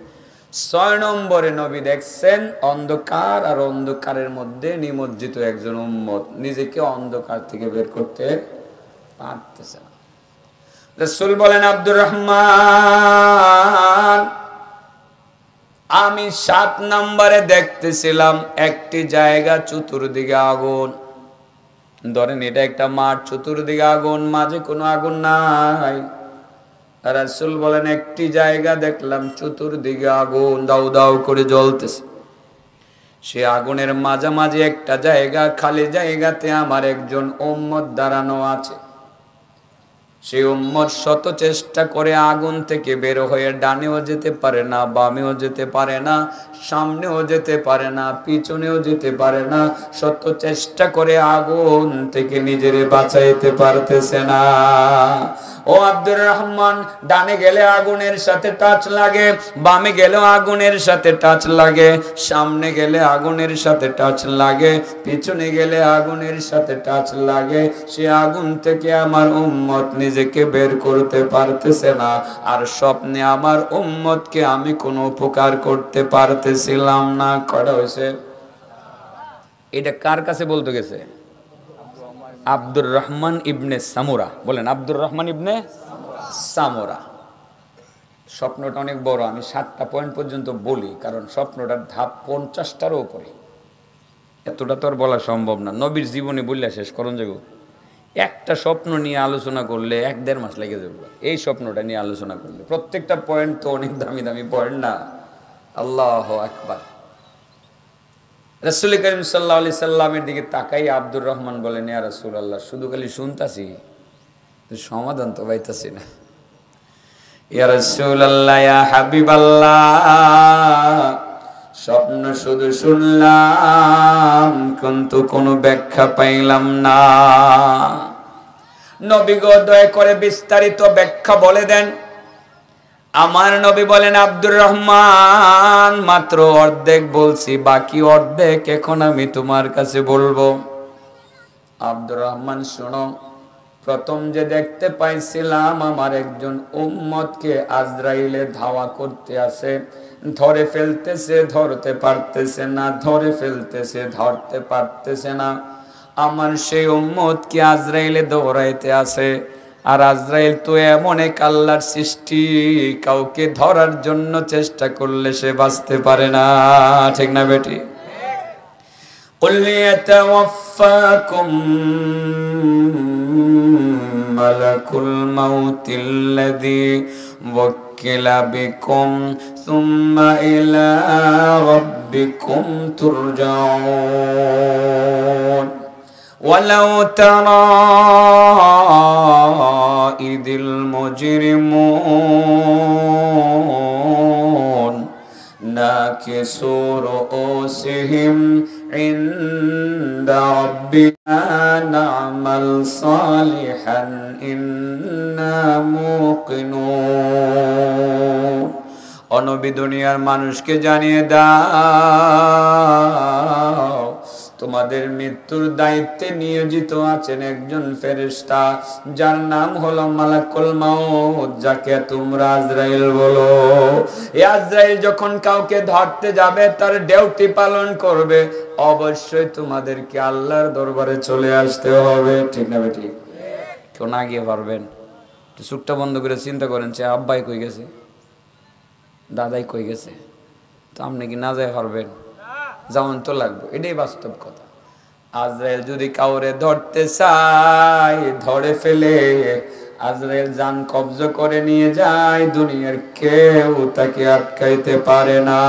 6 নম্বরে নবী দেখছেন অন্ধকার আর অন্ধকারের মধ্যে নিমজ্জিত একজন উম্মত নিজেকে অন্ধকার থেকে বের করতে পারতেছে না। রাসূল বলেন, আব্দুর রহমান, আমি 7 নম্বরে দেখতেছিলাম একটি জায়গা, চতুর্দিকে আগুন। ধরেন এটা একটা মাঠ, চতুর্দিকে আগুন, মাঝে কোনো আগুন নাই। রাসূল বলেন, একটি জায়গা দেখলাম চতুর্দিকে আগুন দাউ দাউ করে জ্বলতেছে। সে আগুনের মাঝামাঝি একটা জায়গা, খালি জায়গাতে আমার একজন উম্মত দাঁড়ানো আছে। সেই উম্মত শত চেষ্টা করে আগুন থেকে বের হয়ে ডানেও যেতে পারে না, বামেও যেতে পারে না, সামনেও যেতে পারে না, পিছনেও যেতে পারে না, শত চেষ্টা করে আগুন থেকে নিজেরে বাঁচাইতে পারতেছে না। ও আব্দুর রহমান, ডানে গেলে আগুনের সাথে টাচ লাগে, বামে গেলেও আগুনের সাথে টাচ লাগে, সামনে গেলে আগুনের সাথে টাচ লাগে, পিছনে গেলে আগুনের সাথে টাচ লাগে। সে আগুন থেকে আমার উম্মত নিজেকে বের করতে পারতেছে না। আর স্বপ্নে আমার উম্মতকে আমি কোনো উপকার করতে পারতেছিলাম না। কটা হয়েছে? এটা কার কাছে বলতে গেছে? আব্দুর রহমান ইবনে সামুরা। বলেন, আব্দুর রহমান ইবনে সামুরা। স্বপ্নটা অনেক বড়, আমি 7টা পয়েন্ট পর্যন্ত বলি, কারণ স্বপ্নটার ধাপ 50টারও উপরে। এতটা তো আর বলা সম্ভব না, নবীর জীবনে বললে শেষ করণ যাব। একটা স্বপ্ন নিয়ে আলোচনা করলে 1-1.5 মাস লেগে যাবে এই স্বপ্নটা নিয়ে আলোচনা করলে। প্রত্যেকটা পয়েন্ট তো অনেক দামি দামি পয়েন্ট না। আল্লাহু আকবার। রাসূল করিম সাল্লাল্লাহু আলাইহি সাল্লামের দিকে তাকাই আব্দুর রহমান বলেন, ইয়া রাসূলুল্লাহ, শুধু খালি শুনতাছি, সমাধান তো পাইতাছি না। ইয়া রাসূলুল্লাহ, ইয়া হাবিবাল্লাহ, স্বপ্ন শুধু শুনলাম কিন্তু কোনো ব্যাখ্যা পাইলাম না। নবী গো, দয়া করে বিস্তারিত ব্যাখ্যা বলে দেন। আমার নবী বলেন, আব্দুর রহমান, মাত্র অর্ধেক বলছি, বাকি অর্ধেক এখন আমি তোমার কাছে বলবো। আব্দুর রহমান, শোনো, প্রথম যে দেখতে পাইছিলাম আমার একজন উম্মতকে আজরাইলে ধাওয়া করতে আসে, ধরে ফেলতেছে, ধরতে পারতেছে না, ধরে ফেলতেছে, ধরতে পারতেছে না। আমার সেই উম্মতকে আজরাইলে দৌড়াইতে আসে। আর আজরাইল তো এমন এক আল্লাহর সৃষ্টি, কাউকে ধরার জন্য চেষ্টা করলে সে বাঁচতে পারে না। ঠিক না বেটি? قل يتوفاكم ملك الموت الذي وكل بكم ثم إلى ربكم ترجعون ولو ترى إذ المجرمون ناكسوا رؤوسهم عند ربنا نعمل صالحا إنا موقنون। অনবী, দুনিয়ার মানুষকে জানিয়ে দাও, তোমাদের মৃত্যুর দায়িত্বে নিয়োজিত আছেন একজন ফেরেশতা, যার নাম হলো মালাকুল মাউত, যাকে তোমরা আজরাইল বলো। এই আজরাইল যখন কাউকে ধরতে যাবে, তার ডিউটি পালন করবে, অবশ্যই তোমাদেরকে আল্লাহর দরবারে চলে আসতে হবে। ঠিক না বেটি? কেউ না গিয়ে পারবেন? চুপটা বন্ধ করে চিন্তা করেন, যে আব্বাই কই গেছে, দাদাই কই গেছে, তো আপনি কি না যায় পারবেন? যেমন তো লাগবে, এটাই বাস্তব কথা। আজরাইল যদি কাউরে ধরতে চায়, ধরে ফেলে আজরাইল জান কবজা করে নিয়ে যায়, দুনিয়ার কেউ তাকে আটকাইতে পারে না।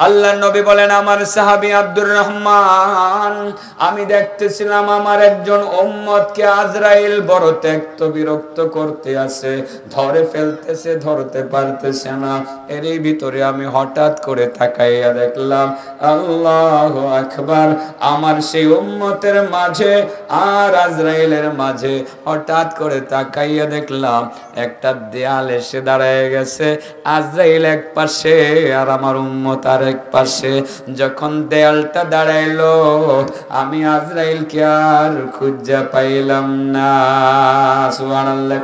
আল্লাহ নবী বলেন, আমার সাহাবী আব্দুর রহমান, আমি দেখতেছিলাম আমার একজন উম্মতকে আজরাইল বড় ত্যক্ত বিরক্ত করতে আসে, ধরে ফেলতেছে, ধরতে পারতেছে না। এরই ভিতরে আমি হঠাৎ করে তাকাইয়া দেখলাম, আল্লাহু আকবার, আমার সেই উম্মতের মাঝে আর আজরাইলের মাঝে হঠাৎ করে তাকাইয়া দেখলাম একটা দেয়াল এসে দাঁড়ায় গেছে। আজরাইল এক পাশে আর আমার উম্মত আর এক পাশে। যখন দেয়ালটা দাঁড়াইলো, আমি আজরাইলকে আর খুঁজে পাইলাম না। সুবহানাল্লাহ।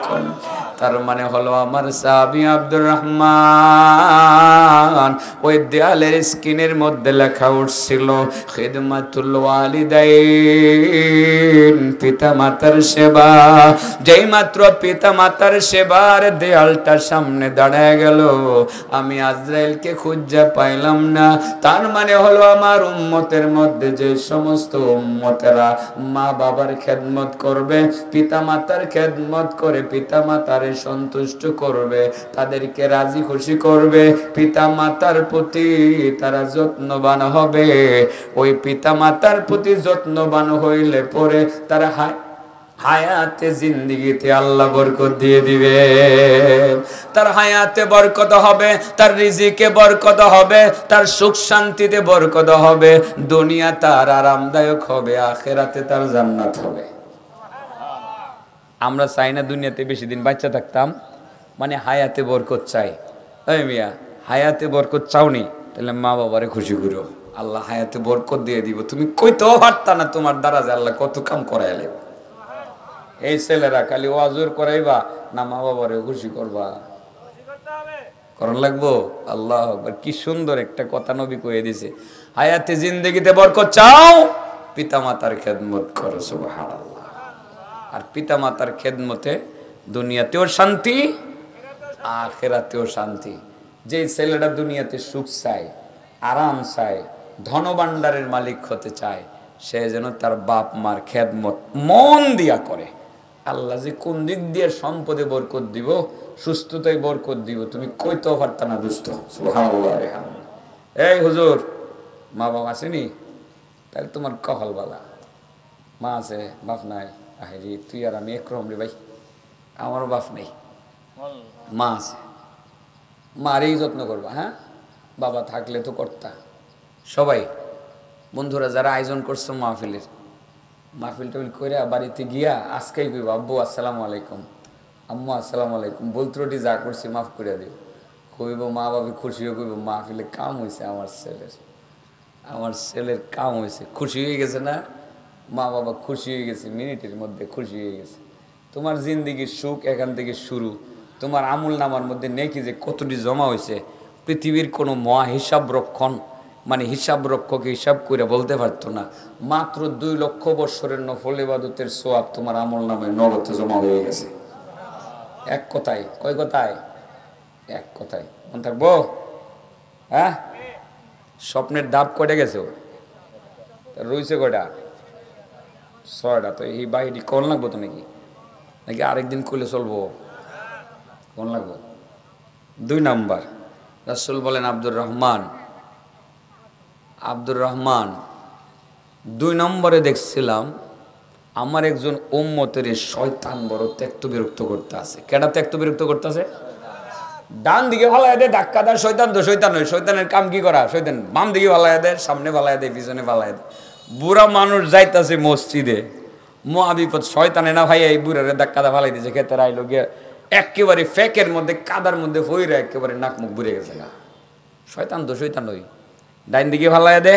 তার মানে হলো আমার সাহাবী আব্দুর রহমান, ওই দেয়ালের স্ক্রিনের মধ্যে লেখা উঠছিল খিদমাতুল ওয়ালিদাইন, পিতা মাতার সেবা। যেই মাত্র পিতা মাতার সেবার দেয়ালটার সামনে দাঁড়ায় গেল, আমি আজরাইলকে খুঁজে পাইলাম না। তার মানে হলো আমার উম্মতের মধ্যে যে সমস্ত উম্মতেরা মা বাবার খেদমত করবে, পিতা মাতার খেদমত করে পিতা মাতার সন্তুষ্ট করবে, তাদেরকে রাজি খুশি করবে, পিতা মাতার প্রতি তারা যত্নবান হবে, ওই পিতা মাতার প্রতি যত্নবান হইলে পরে তারা হায়াতে জিন্দেগিতে আল্লাহ বরকত দিয়ে দিবে। তার হায়াতে বরকত হবে, তার রিজিকে বরকত হবে, তার সুখ শান্তিতে বরকত হবে, দুনিয়া তার আরামদায়ক হবে, আখিরাতে তার জান্নাত হবে। আমরা চাই না দুনিয়াতে বেশি দিন বাচ্চা থাকতাম, মানে হায়াতে বরকত চাই। এই মিয়া, হায়াতে বরকত চাওনি, তাহলে মা বাবারে খুশি করো, আল্লাহ হায়াতে বরকত দিয়ে দিব। তুমি কইতেও পারতা না তোমার দ্বারা যে আল্লাহ কত কাম করাইলে। এই ছেলেরা খালি ওয়াজুর করাইবা না মা বাবারে খুশি করবা, করণ লাগবো। আল্লাহ আকবার, কি সুন্দর একটা কথা নবী কয়ে দিছে, হায়াতে জিন্দেগিতে বরকত চাও, পিতা মাতার খেদমত করো, সুবহানাল্লাহ। আর পিতা মাতার খেদমতে দুনিয়াতেও শান্তি, আখিরাতেও শান্তি। যে ছেলেটা দুনিয়াতে সুখ চায়, আরাম চায়, ধনভাণ্ডারের মালিক হতে চায়, সে যেন তার বাপ মার খেদমত মন দিয়া করে। আল্লাহ যে কোন দিক দিয়ে সম্পদে বরকত দিব, সুস্থতায় বরকত দিব, তুমি কইতেও পারতা না দুস্থ। সুবহানাল্লাহ। এই হুজুর, মা বাবা আসেনি? তাহলে তোমার কপাল বালা। মা আছে, বাপ নাই। আহেরি, তুই আর আমি একরকম রে ভাই, আমারও বাপ নেই, মা আছে, মারেই যত্ন করবা। হ্যাঁ, বাবা থাকলে তো করতা। সবাই বন্ধুরা যারা আয়োজন করছো মাহফিলের, মাহফিল টাফিল করে বাড়িতে গিয়া আজকেই কইবা, আব্বু আসসালামু আলাইকুম, আম্মু আসসালামু আলাইকুম, বলত্রটি যা করছি মাফ করে দিও। কইব মা বাবা খুশিও, কইব মাহফিলে কাম হয়েছে, আমার ছেলের কাম হয়েছে, খুশি হয়ে গেছে না? মা বাবা খুশি হয়ে গেছে, মিনিটের মধ্যে খুশি হয়ে গেছে। তোমার জিন্দিগির সুখ এখান থেকে শুরু। তোমার আমুল নামার মধ্যে নেকি যে কতটি জমা হয়েছে, পৃথিবীর কোনো মহা হিসাব রক্ষণ, মানে হিসাব রক্ষকে হিসাব করে বলতে পারতো না। মাত্র 2 লক্ষ বৎসরের নফল ইবাদতের সোয়াব তোমার আমল নামে নগদে জমা হয়ে গেছে। এক কথায়, কয় কথায়? এক কথায়। মন থাকবো? হ্যাঁ, স্বপ্নের দাব কয়টা গেছে? রয়েছে কয়টা? 6টা। তো এই বাহিনী কোন লাগবো তো নাকি নাকি আরেকদিন করলে চলবো? কোন লাগবো? 2 নাম্বার, রাসূল বলেন আব্দুর রহমান 2 নম্বরে দেখছিলাম আমার একজন উম্মতের শয়তান বড় ত্যক্ত বিরক্ত করতে আছে। কেডা ত্যক্ত বিরক্ত করতে আছে? ডান দিকে ভালাই দেয়, ধাক্কা দেয়, শয়তান তো শয়তান নয়, শয়তানের কাম কি করা? শয়তান বাম দিকে ভালাই দেয়, সামনে ভালাই দেয়, পিছনে ভালাই দেয়। বুড়া মানুষ যাইতাছে মসজিদে, মহাবিপদ, শয়তানে না ভাই এই বুড়ারে ধাক্কা দা ভালাই দিয়েছে, খেতে আইলো গিয়ে একেবারে ফেকের মধ্যে কাদার মধ্যে ফইরা একেবারে নাক মুখ বুড়ে গেছে। শয়তান তো শয়তান নয়, ডাইন দিকে ফালাইয়া দে,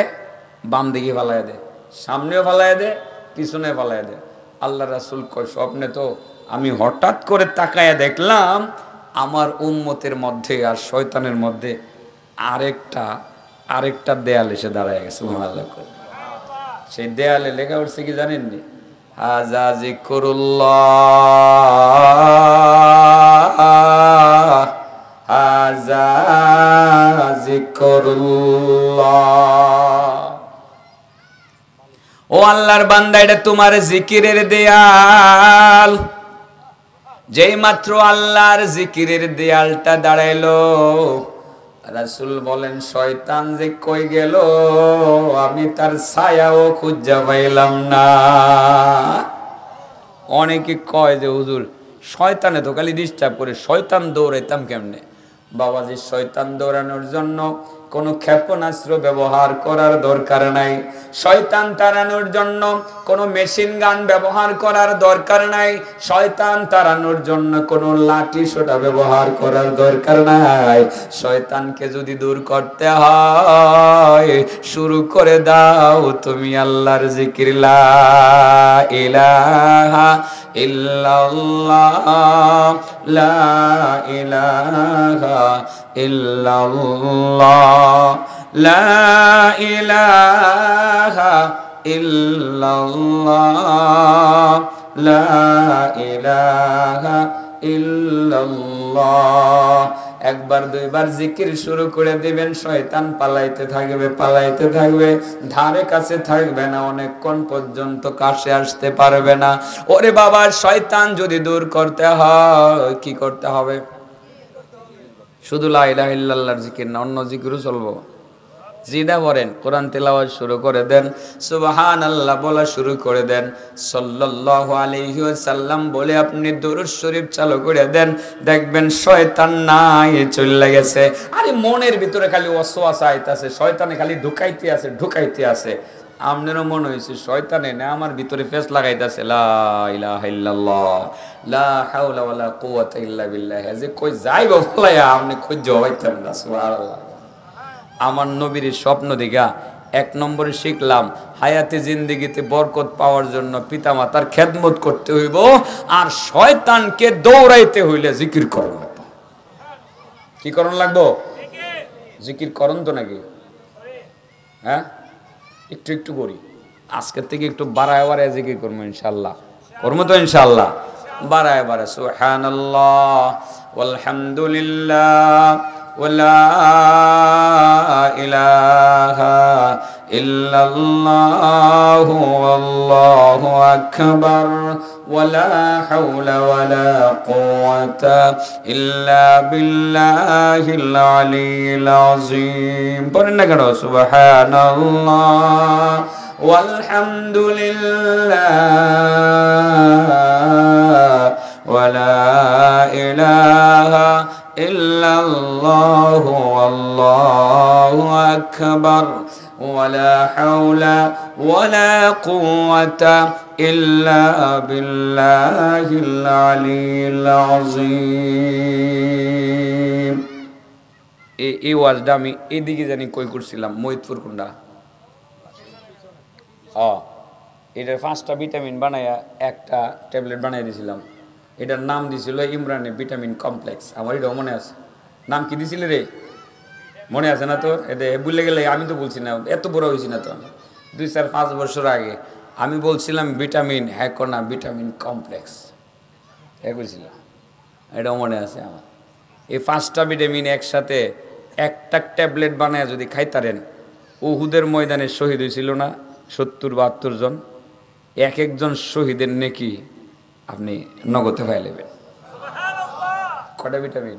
বাম দিকে ফালাইয়া দে, সামনেও ফালাইয়া দে, পিছনে ফালাইয়া দে। আল্লাহ রাসূল কয় স্বপ্নে তো আমি হঠাৎ করে তাকায়া দেখলাম আমার উম্মতের মধ্যে আর শয়তানের মধ্যে আরেকটা দেয়াল এসে দাঁড়ায় গেছে। সুবহানাল্লাহ। সেই দেয়ালে লেখা উঠছে কি জানেন নি? হাযা যিকরুল্লাহ, হাযা যিকরুল্লাহ। ও আল্লাহর বান্দা, এটা তোমার জিকিরের দেয়াল। যেই মাত্র আল্লাহর জিকিরের দেয়ালটা দাঁড়াইলো, রাসূল বলেন শয়তান যে কই গেল, আমি তার ছায়াও খুঁজে পাইলাম না। অনেকে কয় যে হুজুর শয়তানে তো খালি ডিস্টার্ব করে, শয়তান দৌড়াইতাম কেমনে? বাবাজি, শয়তান দৌড়ানোর জন্য কোনো ক্ষেপণাস্ত্র ব্যবহার করার দরকার নাই। শয়তান তাড়ানোর জন্য কোনো মেশিন গান ব্যবহার করার দরকার নাই। শয়তান তাড়ানোর জন্য কোনো লাঠি সোটা ব্যবহার করার দরকার নাই। শয়তানকে যদি দূর করতে হয়, শুরু করে দাও তুমি আল্লাহর জিকির, লা ইলাহা ইল্লাল্লাহ, লা ইলাহা ইল্লাল্লাহ, লা ইলাহা ইল্লাল্লাহ, লা ইলাহা ইল্লাল্লাহ। একবার দুইবার জিকির শুরু করে দিবেন, শয়তান পালাইতে থাকবে, ধারে কাছে থাকবে না, অনেকক্ষণ পর্যন্ত কাছে আসতে পারবে না। ওরে বাবা, শয়তান যদি দূর করতে হয় কি করতে হবে? শুধু লা ইলাহা ইল্লাল্লাহর জিকির না, অন্য জিকিরও চলবো। জিদা পড়েন, কোরআন তেলাওয়াত শুরু করে দেন, সুবহানাল্লাহ বলা শুরু করে দেন, সাল্লাল্লাহু আলাইহি ওয়াসাল্লাম বলে আপনি দুরূদ শরীফ চালু করে দেন, দেখবেন শয়তান নাই চলে গেছে। আরে মনের ভিতরে খালি ওয়াসওয়াসা আইতাছে, শয়তানে খালি ঢুকাইতে আছে। আপনারও মনে হয়েছে শয়তানে না আমার ভিতরে ফেস লাগাইতেছে, লা ইলাহা ইল্লাল্লাহ লা হাওলা ওয়ালা কুওয়াতা ইল্লা বিল্লাহ, যে কই যাইব বলায়া আপনি খুঁজে হইতেন না। সুবহানাল্লাহ। আমার নবীর স্বপ্ন দেখা 1 নম্বরে শিখলাম হায়াতে জিন্দেগিতে বরকত পাওয়ার জন্য পিতামাতার খেদমত করতে হইব, আর শয়তানকে দৌড়াইতে হইলে জিকির করণ লাগবে। কি করণ লাগবো? জিকির করণ তো নাকি? হ্যাঁ, একটু একটু করি, আজকের থেকে একটু বাড়ায় বাড়ায় জিকির করবো ইনশাল্লাহ। করবো তো ইনশাল্লাহ, বাড়ায় বাড়ায় সুবহানাল্লাহ ওয়ালহামদুলিল্লাহ ওয়ালা ইলাহা ইল্লাল্লাহু আল্লাহু আকবার ওয়ালা হাওলা ওয়ালা কুওয়াতা ইল্লা বিল্লাহিল আলিয়্যিল আযীম। পড়েন না কেন? সুবহানাল্লাহ ওয়ালহামদুলিল্লাহ ওয়ালা ইলাহা ইল্লাল্লাহু আল্লাহু আকবার ওয়ালা হাওলা ওয়ালা কুওয়াতা ইল্লা বিল্লাহিল আলিয়্যিল আযীম। এই ওয়াজটা আমি এদিকে জানি কই করছিলাম, মহিদপুর কোনটা? এটার 5টা ভিটামিন বানায়া একটা ট্যাবলেট বানাই দিয়েছিলাম। এটার নাম দিছিল ইমরানে ভিটামিন কমপ্লেক্স। আমার এটাও মনে আছে। নাম কি দিছিল রে? মনে আছে না তোর? এটা ভুলে গেলে আমি তো বলছি না, এত বড় হয়েছি না তো আমি। 2-4-5 বছর আগে আমি বলছিলাম ভিটামিন, হ্যাঁ না ভিটামিন কমপ্লেক্স হ্যাঁ বলছিলাম, এটাও মনে আছে আমার। এই 5টা ভিটামিন একসাথে একটা ট্যাবলেট বানায় যদি খাইতারেন, উহুদের ময়দানে শহীদ হয়েছিল না 70-72 জন, এক একজন শহীদের নেকি আপনি নগদে পাই নেবেন। কটা ভিটামিন?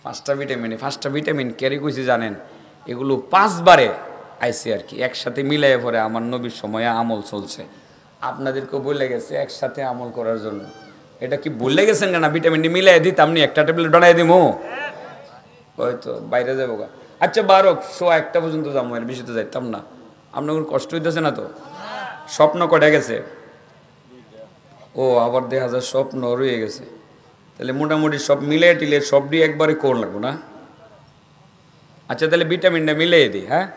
5টা ভিটামিন। 5টা ভিটামিন ক্যারি করছি জানেন, এগুলো 5 বারে আইসি আর কি, একসাথে মিলাই পরে আমার নবীর সময়ে আমল চলছে। আপনাদেরকেও বলে গেছে একসাথে আমল করার জন্য। এটা কি ভুলে গেছেন না? ভিটামিনটি মিলাই দিতাম নি, একটা ট্যাবলেট বানাই দিমু, হয়তো বাইরে যাবো গা। আচ্ছা 12:01 পর্যন্ত যাবো, এর বেশি তো যাইতাম না। আপনার কষ্ট হইতেছে না তো? স্বপ্ন কটা গেছে? ও আবার দেখা যায় স্বপ্ন রয়ে গেছে। তাহলে মোটামুটি সব মিলে টিলে সবটি একবারে কোর লাগবো না? আচ্ছা তাহলে ভিটামিনটা মিলিয়ে দিই। হ্যাঁ,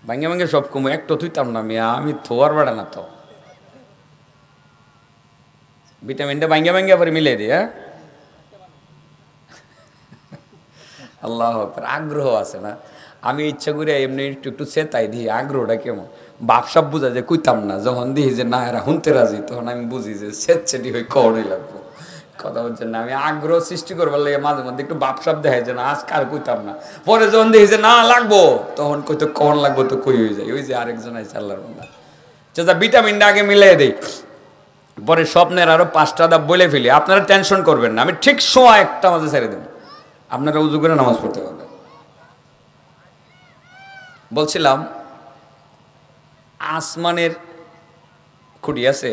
ভাঙ্গে ভাঙ্গে সব কমো, একটা থুইতাম না আমি থোয়ার বেড়া না তো। ভিটামিনটা ভাঙ্গে ভাঙ্গে পরে মিলিয়ে দিই। হ্যাঁ, আল্লাহ আগ্রহ আছে না? আমি ইচ্ছা করে এমনি একটু একটু চেতাই দিই আগ্রহটা কেমন। বাপসাপ বুঝা যে কইতাম না, যখন দিই যে না এরা শুনতে রাজি, তখন আমি বুঝি যে সেটি হয়ে কড়ই লাগবো। কথা বলছেন না? আমি আগ্রহ সৃষ্টি করবার লাগে মাঝে মধ্যে একটু বাপসাপ দেখাই যে না আজ কার কইতাম না, পরে যখন দেখি যে না লাগবো তখন কইতো কখন লাগবো তো কই হয়ে যায়। ওই যে আরেকজন আছে আল্লাহর বান্দা, যা ভিটামিনটা আগে মিলিয়ে দেই, পরে স্বপ্নের আরো 5টা ধাপ বলে ফেলি। আপনারা টেনশন করবেন না, আমি ঠিক সময় 1টা মাঝে ছেড়ে দেব, আপনারা উজু করে নামাজ পড়তে পারবেন। বলছিলাম আসমানের খুঁটি আছে,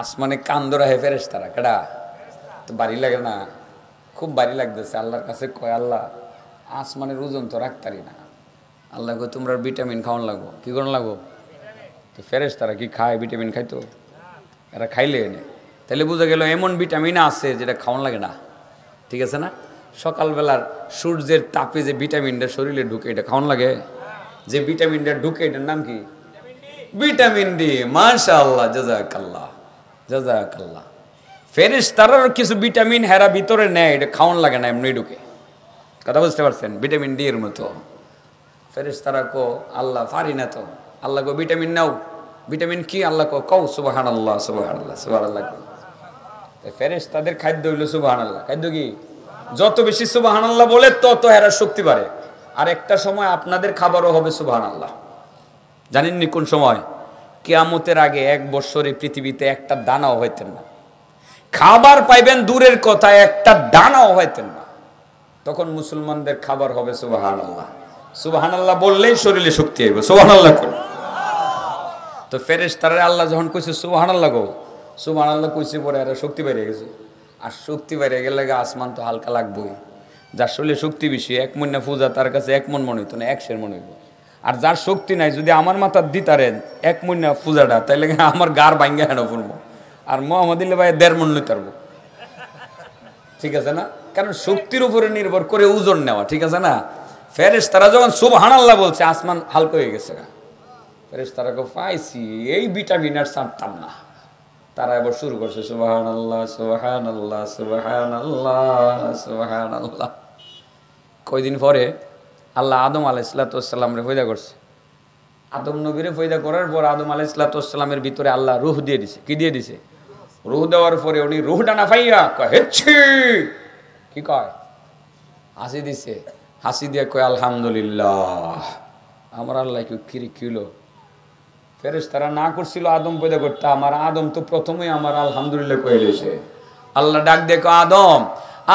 আসমানে কান্দরা হে ফেরেশতারা, কেডা তো বাড়ি লাগে না? খুব বাড়ি লাগতেছে। আল্লাহর কাছে কয় আল্লাহ আসমানের ওজন তো রাখতারি না। আল্লাহ কয় তোমরা ভিটামিন খাওয়ান লাগবো। কি করুন লাগবো? তো ফেরেশতারা কি খায়? ভিটামিন খাইতো, এরা খাইলে এনে তাহলে বোঝা গেল এমন ভিটামিন আছে যেটা খাওয়ান লাগে না। ঠিক আছে না? সকালবেলার সূর্যের তাপে যে ভিটামিনটা শরীরে ঢুকে, এটা খাওয়ান লাগে। যে ভিটামিনটা ঢুকে এটার নাম কি? Vitamin D. মাশাআল্লাহ, জাযাকাল্লাহ জাযাকাল্লাহ। ফেরেশতারার কিছু ভিটামিন হেরা ভিতরে নেয়, এটা খাওয়ান লাগে না, এমনি ঢুকে। কথা বুঝতে পারছেন? ভিটামিন ডি এর মতো ফেরেশতারা কো আল্লাহ পারি না তো। আল্লাহ কো ভিটামিন নাও। ভিটামিন কি? আল্লাহ কও সুবহানাল্লাহ সুবহানাল্লাহ সুবহানাল্লাহ। ফেরেশতাদের খাদ্য হইল সুবহানাল্লাহ। খাদ্য কি? যত বেশি সুবহানাল্লাহ বলে তত হেরা শক্তি বাড়ে। আর একটা সময় আপনাদের খাবারও হবে সুবহানাল্লাহ। জানেননি কোন সময়? কিয়ামতের আগে 1 বছরে পৃথিবীতে একটা দানাও হইতেন না। খাবার পাইবেন দূরের কথা, একটা দানাও হইতেন না। তখন মুসলমানদের খাবার হবে সুবহানাল্লাহ। সুবহানাল্লাহ বললেই শরীরে শক্তি আইব, সুবহানাল্লাহ করো। তো ফেরেশতারা আল্লাহ যখন কইছে সুবহানাল্লাহ গো, সুবহানাল্লাহ কইছে পরে আর শক্তি বেড়ে গেছে। আর শক্তি বেড়ে গেলে আসমান তো হালকা লাগবেই। যার শরীরে শক্তি বেশি, 1 মণ না পূজা তার কাছে 1 মণ মনে হইতো না, 100 মণ হইব। আর যার শক্তি নাই, যদি আমার মাথার দিতারেন 1 মণ না পূজাটা, তাইলে আমার গার ভাঙ্গা হেন পড়বো। আর মোহাম্মদ ভাই 1.5 মণ লইতে পারবো, ঠিক আছে না? কারণ শক্তির উপরে নির্ভর করে ওজন নেওয়া, ঠিক আছে না? ফেরেশতারা যখন সুবহানাল্লাহ বলছে, আসমান হালকা হয়ে গেছে। ফেরেশতারাকে পাইছি, এই ভিটামিন আর ছাড়তাম না। তারা এবার শুরু করছে সুবহানাল্লাহ সুবহানাল্লাহ সুবহানাল্লাহ সুবহানাল্লাহ। কয়দিন পরে আল্লাহ আদম আলাইহিসসালামরে পয়দা করছে। আদম নবীরে পয়দা করার পর আদম আলাইহিসসালামের ভিতরে আল্লাহ রূহ দিয়ে দিছে। কি দিয়ে দিছে? রূহ দেওয়ার পরে উনি রূহটা না পাইয়া কয় হেচ্ছি, কি কয়? হাসি দিছে। হাসি দিয়ে কয় আলহামদুলিল্লাহ। আমার আল্লাহ কি কিলো ফেরেশতারা না করছিল আদম পয়দা করতে, আমার আদম তো প্রথমেই আমার আলহামদুলিল্লাহ কয়ে দিয়েছে। আল্লাহ ডাক দেখো আদম,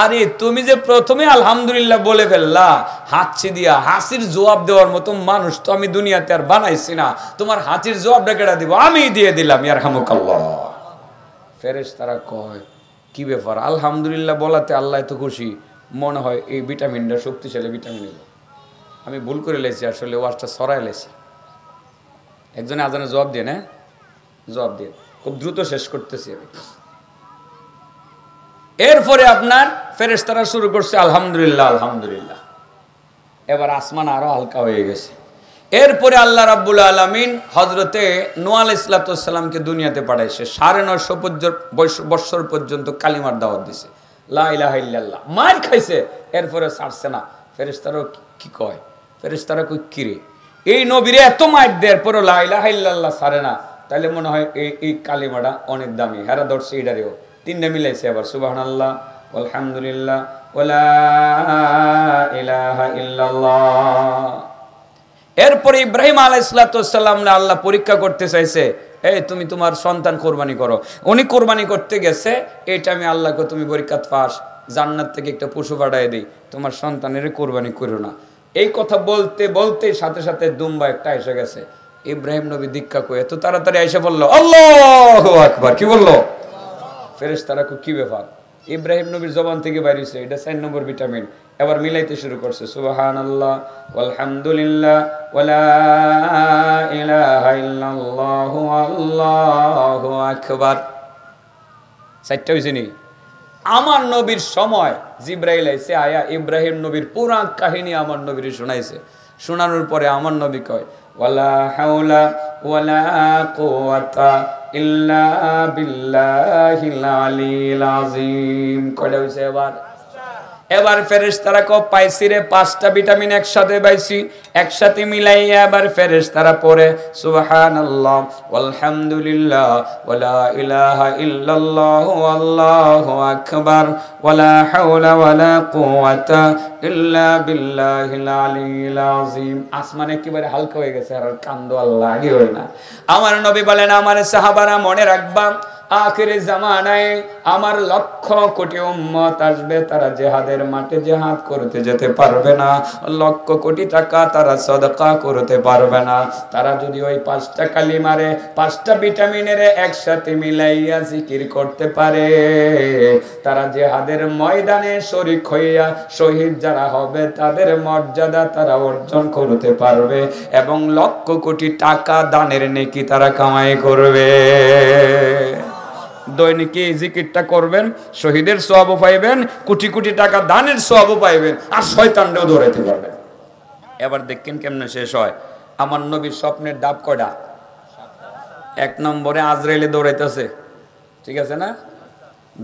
আরে তুমি যে প্রথমে আলহামদুলিল্লাহ বলে ফেললা হাসি দিয়া, হাসির জবাব দেওয়ার মতো মানুষ তো আমি দুনিয়াতে আর বানাইছি না, তোমার হাসির জবাবটা কেটে দিব? আমি দিয়ে দিলাম, ইয়ারহামুকাল্লাহ। ফেরেশতারা কয় কি ব্যাপার, আলহামদুলিল্লাহ বলাতে আল্লাহ তো খুশি, মনে হয় এই ভিটামিনটা শক্তিশালী ভিটামিন হলো। আমি ভুল করে লেছি, আসলে ওয়াজটা সরাই লেছি। একজনে আজানে জবাব দিয়ে, না জবাব দিয়ে খুব দ্রুত শেষ করতেছি আমি। এরপরে আপনার ফেরেশতারা শুরু করছে আলহামদুলিল্লাহ আলহামদুলিল্লাহ। এবার আসমান আরো হালকা হয়ে গেছে। এরপরে আল্লাহ রাব্বুল আলামিন হযরতে নূহ আলাইহিস সালামকে দুনিয়াতে পাঠাইছে। 950 বছর পর্যন্ত কালিমার দাওয়াত দিছে, লা ইলাহা ইল্লাল্লাহ। মার খাইছে, এরপরে ছাড়ছে না। ফেরেশতারা কি কয়? ফেরেশতারা কই কি রে, এই নবীরে এত মাইর দেওয়ার পরও লা ইলাহা ইল্লাল্লাহ ছাড়ে না, তাহলে মনে হয় এই কালিমাটা অনেক দামি। হেরা ধরছে এটারেও, 3টা মিলাইছে আবার, সুবহানাল্লাহ আলহামদুলিল্লাহ ওয়ালা ইলাহা ইল্লাল্লাহ। এরপরে ইব্রাহিম আলাইহিস সালাম আল্লাহ পরীক্ষা করতে চাইছে, এই তুমি তোমার সন্তান কোরবানি করো। উনি কোরবানি করতে গেছে, এটা আমি আল্লাহকে তুমি পরীক্ষাত পাস, জান্নাত থেকে একটা পশু পাঠায় দিই, তোমার সন্তানের কোরবানি করো না। এই কথা বলতে বলতে সাথে সাথে দুম্বা একটা এসে গেছে। ইব্রাহিম নবী দীক্ষা কই এত তাড়াতাড়ি এসে বললো আল্লাহু আকবার। কি বললো? ফেরেশতারা কি ব্যাপার? ইব্রাহিম নবীর জবান থেকে বাইরেছে, এটা 4 নম্বর ভিটামিন। এবার মিলাইতে শুরু করছে সুবহানাল্লাহ আলহামদুলিল্লাহ ওয়ালা ইলাহা ইল্লাল্লাহু আল্লাহু আকবার। 4টা হইছে নি? আমার নবীর সময় জিবরাইল আইছে, আয়া ইব্রাহিম নবীর পুরা কাহিনী আমার নবীর শোনাইছে। শোনানোর পরে আমার নবী কয় ওয়ালা হাওলা ওয়ালা কুওয়াতা ইল্লা বিল্লাহিল আলিয়্যিল আযীম। কয়টা হইছে এবার? এবার ফেরেশতারা কো পাইছি রে 5টা ভিটামিন একসাথে পাইছি। একসাথে মিলাইয়া এবার ফেরেশতারা পড়ে সুবহানাল্লাহ আলহামদুলিল্লাহ ওয়ালা ইলাহা ইল্লাল্লাহ আল্লাহু আকবার ওয়ালা হাওলা ওয়ালা কুওয়াতা ইল্লা বিল্লাহিল আলিয়্যিল আযীম। আসমান একেবারে হালকা হয়ে গেছে, আর কান্দো আল্লাহ আগে হয় না। আমার নবী বলেন, আমার সাহাবারা মনে রাখবা, আখিরে জামানায় আমার লক্ষ কোটি উম্মত আসবে, তারা জিহাদের মাঠে জিহাদ করতে যেতে পারবে না, লক্ষ কোটি টাকা তারা সদকা করতে পারবে না। তারা যদি ওই 5টা কালিমারে 5টা ভিটামিনের একসাথে মিলাইয়া জিকির করতে পারে, তারা জিহাদের ময়দানে শরীক হইয়া শহীদ যারা হবে তাদের মর্যাদা তারা অর্জন করতে পারবে, এবং লক্ষ কোটি টাকা দানের নেকি তারা কামাই করবে। দৈনিক এই জিকিরটা করবেন, শহীদের সওয়াবও পাইবেন, কোটি কোটি টাকা দানের সওয়াবও পাইবেন, আর শয়তানকেও ধরাইতে পারবেন। এবার দেখেন কেমনে শেষ হয়। আমার নবীর স্বপ্নের ডাব কয়টা? 1 নম্বরে আজরাইলে দৌড়াইতেছে, ঠিক আছে না?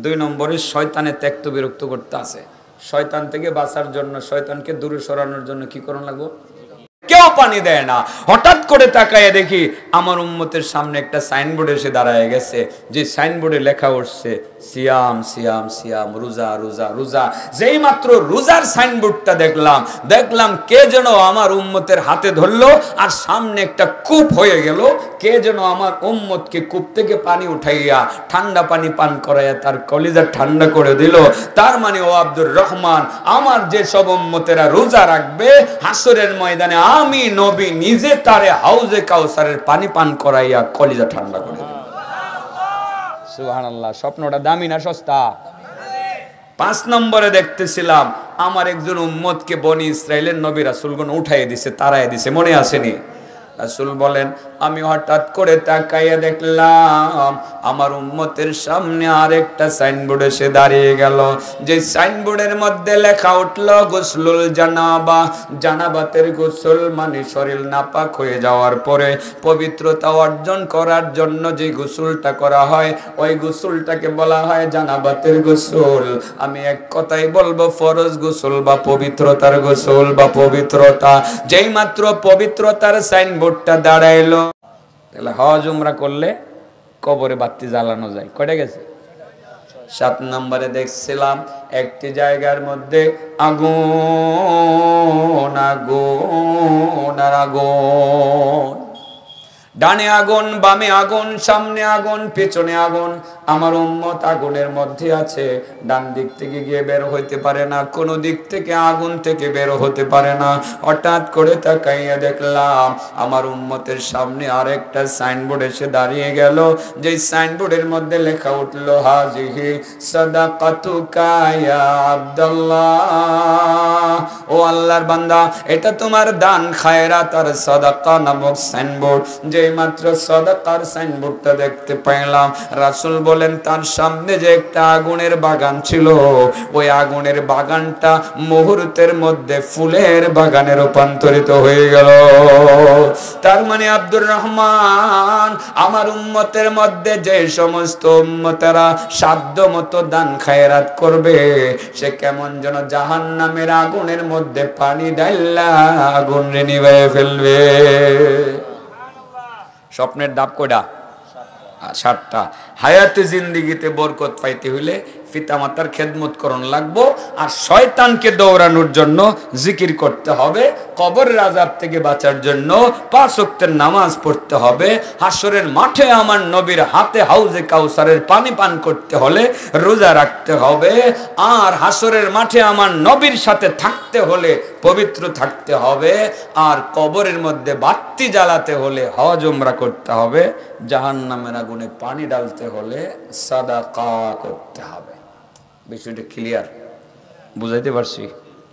2 নম্বরে শয়তানে ত্যক্ত বিরক্ত করতে আছে। শয়তান থেকে বাঁচার জন্য, শয়তানকে দূরে সরানোর জন্য কি করণ লাগবে? কেউ পানি দেয় না। হঠাৎ করে তাকায় দেখি আমার উম্মতের সামনে একটা সাইনবোর্ড এসে দাঁড়ায় গেছে, যে সাইনবোর্ডে লেখা উঠছে সিয়াম সিয়াম সিয়াম, রোজা রোজা রোজা। যেই মাত্র রোজার সাইনবোর্ডটা দেখলাম কে যেন আমার উম্মতের হাতে ধরলো, আর সামনে একটা কূপ হয়ে গেল। কে যেন আমার উম্মতকে কূপ থেকে পানি উঠাইয়া ঠান্ডা পানি পান করাইয়া তার কলিজা ঠান্ডা করে দিল। তার মানে ও আব্দুর রহমান, আমার যে সব উম্মতেরা রোজা রাখবে, হাসরের ময়দানে আমি নবী নিজে তারে হাউজে কাউসারের পানি পান করাইয়া কলিজা ঠান্ডা করে দেব। সুবহানাল্লাহ। স্বপ্নটা দামি না সস্তা? 5 নম্বরে দেখতেছিলাম আমার একজন উম্মতকে বনি ইসরাইলের নবী রাসূলগণ উঠাইয়ে দিছে, তারাই দিছে, মনে আসেনি? রাসূল বলেন, আমি হঠাৎ করে তাকাইয়া দেখলাম আমার উম্মতের সামনে আরেকটা সাইনবোর্ড এসে দাঁড়িয়ে গেল। যে সাইনবোর্ডের মধ্যে লেখা উঠল গোসলুল জানাবা। জানাবাতের গোসল মানে শরীর নাপাক হয়ে যাওয়ার পরে পবিত্রতা অর্জন করার জন্য যে গোসলটা করা হয়, ওই গোসলটাকে বলা হয় জানাবাতের গোসল। আমি এক কথাই বলবো ফরজ গোসল বা পবিত্রতার গোসল বা পবিত্রতা। যেই মাত্র পবিত্রতার সাইনবোর্ডটা দাঁড়াইলো, তাহলে হজ উমরা করলে কবরে বাতি জ্বালানো যায়। কয়টা গেছে? 7 নম্বরে দেখছিলাম একটি জায়গার মধ্যে আগুন আগুন আর আগুন, ডানে আগুন, বামে আগুন, সামনে আগুন, পেছনে আগুন। আমার উম্মত আগুনের মধ্যে আছে, ডান দিক থেকে গিয়ে বের হইতে পারে না, কোন দিক থেকে আগুন থেকে বের হতে পারে না। হঠাৎ করে তাকাইয়া দেখলাম আমার উম্মতের সামনে আরেকটা সাইনবোর্ড এসে দাঁড়িয়ে গেল। যে সাইনবোর্ডের মধ্যে লেখা উঠলো হাজিহি সাদাকাতুকা ইয়া আব্দুল্লাহ, ও আল্লাহর বান্দা, এটা তোমার দান খায়রাত আর সাদাকা নামক সাইনবোর্ড। যে মাত্র সাদাকার সাইনবোর্ডটা দেখতে পেলাম, রাসূল বলেন তার সামনে যে একটা আগুনের বাগান ছিল, ওই আগুনের বাগানটা মুহূর্তের মধ্যে ফুলের বাগানে রূপান্তরিত হয়ে গেল। তার মানে আব্দুর রহমান, আমার উম্মতের মধ্যে যে সমস্ত উম্মতেরা সাধ্য মতো দান খায়রাত করবে, সে কেমন যেন জাহান্নামের আগুনের মধ্যে পানি ঢাইলা আগুন নিভাইয়া ফেলবে। স্বপ্নের ধাপ কয়টা? 7টা। হায়াতে জিন্দিগিতে বরকত পাইতে হইলে পিতামাতার খেদমত করণ লাগবো, আর শয়তানকে দৌড়ানোর জন্য জিকির করতে হবে, কবরের আযাব থেকে বাঁচার জন্য 5 ওয়াক্তের নামাজ পড়তে হবে, হাসরের মাঠে আমার নবীর হাতে হাউজে কাউসারের পানি পান করতে হলে রোজা রাখতে হবে, আর হাসরের মাঠে আমার নবীর সাথে থাকতে হলে পবিত্র থাকতে হবে, আর কবরের মধ্যে বাতি জ্বালাতে হলে হজ উমরা করতে হবে, জাহান্নামের আগুনে পানি ডালতে হলে সাদাকা করতে হবে। বিষয়টা ক্লিয়ার? বুঝাইতে পারছি?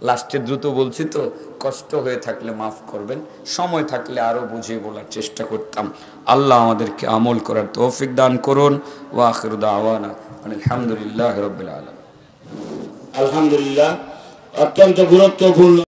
লাস্টে দ্রুত বলছি তো, কষ্ট হয়ে থাকলে মাফ করবেন, সময় থাকলে আরো বুঝিয়ে বলার চেষ্টা করতাম। আল্লাহ আমাদেরকে আমল করার তৌফিক দান করুন। ওয়া আখিরু দাওয়ানা আলহামদুলিল্লাহি রাব্বিল আলামিন। আলহামদুলিল্লাহ, অত্যন্ত গুরুত্বপূর্ণ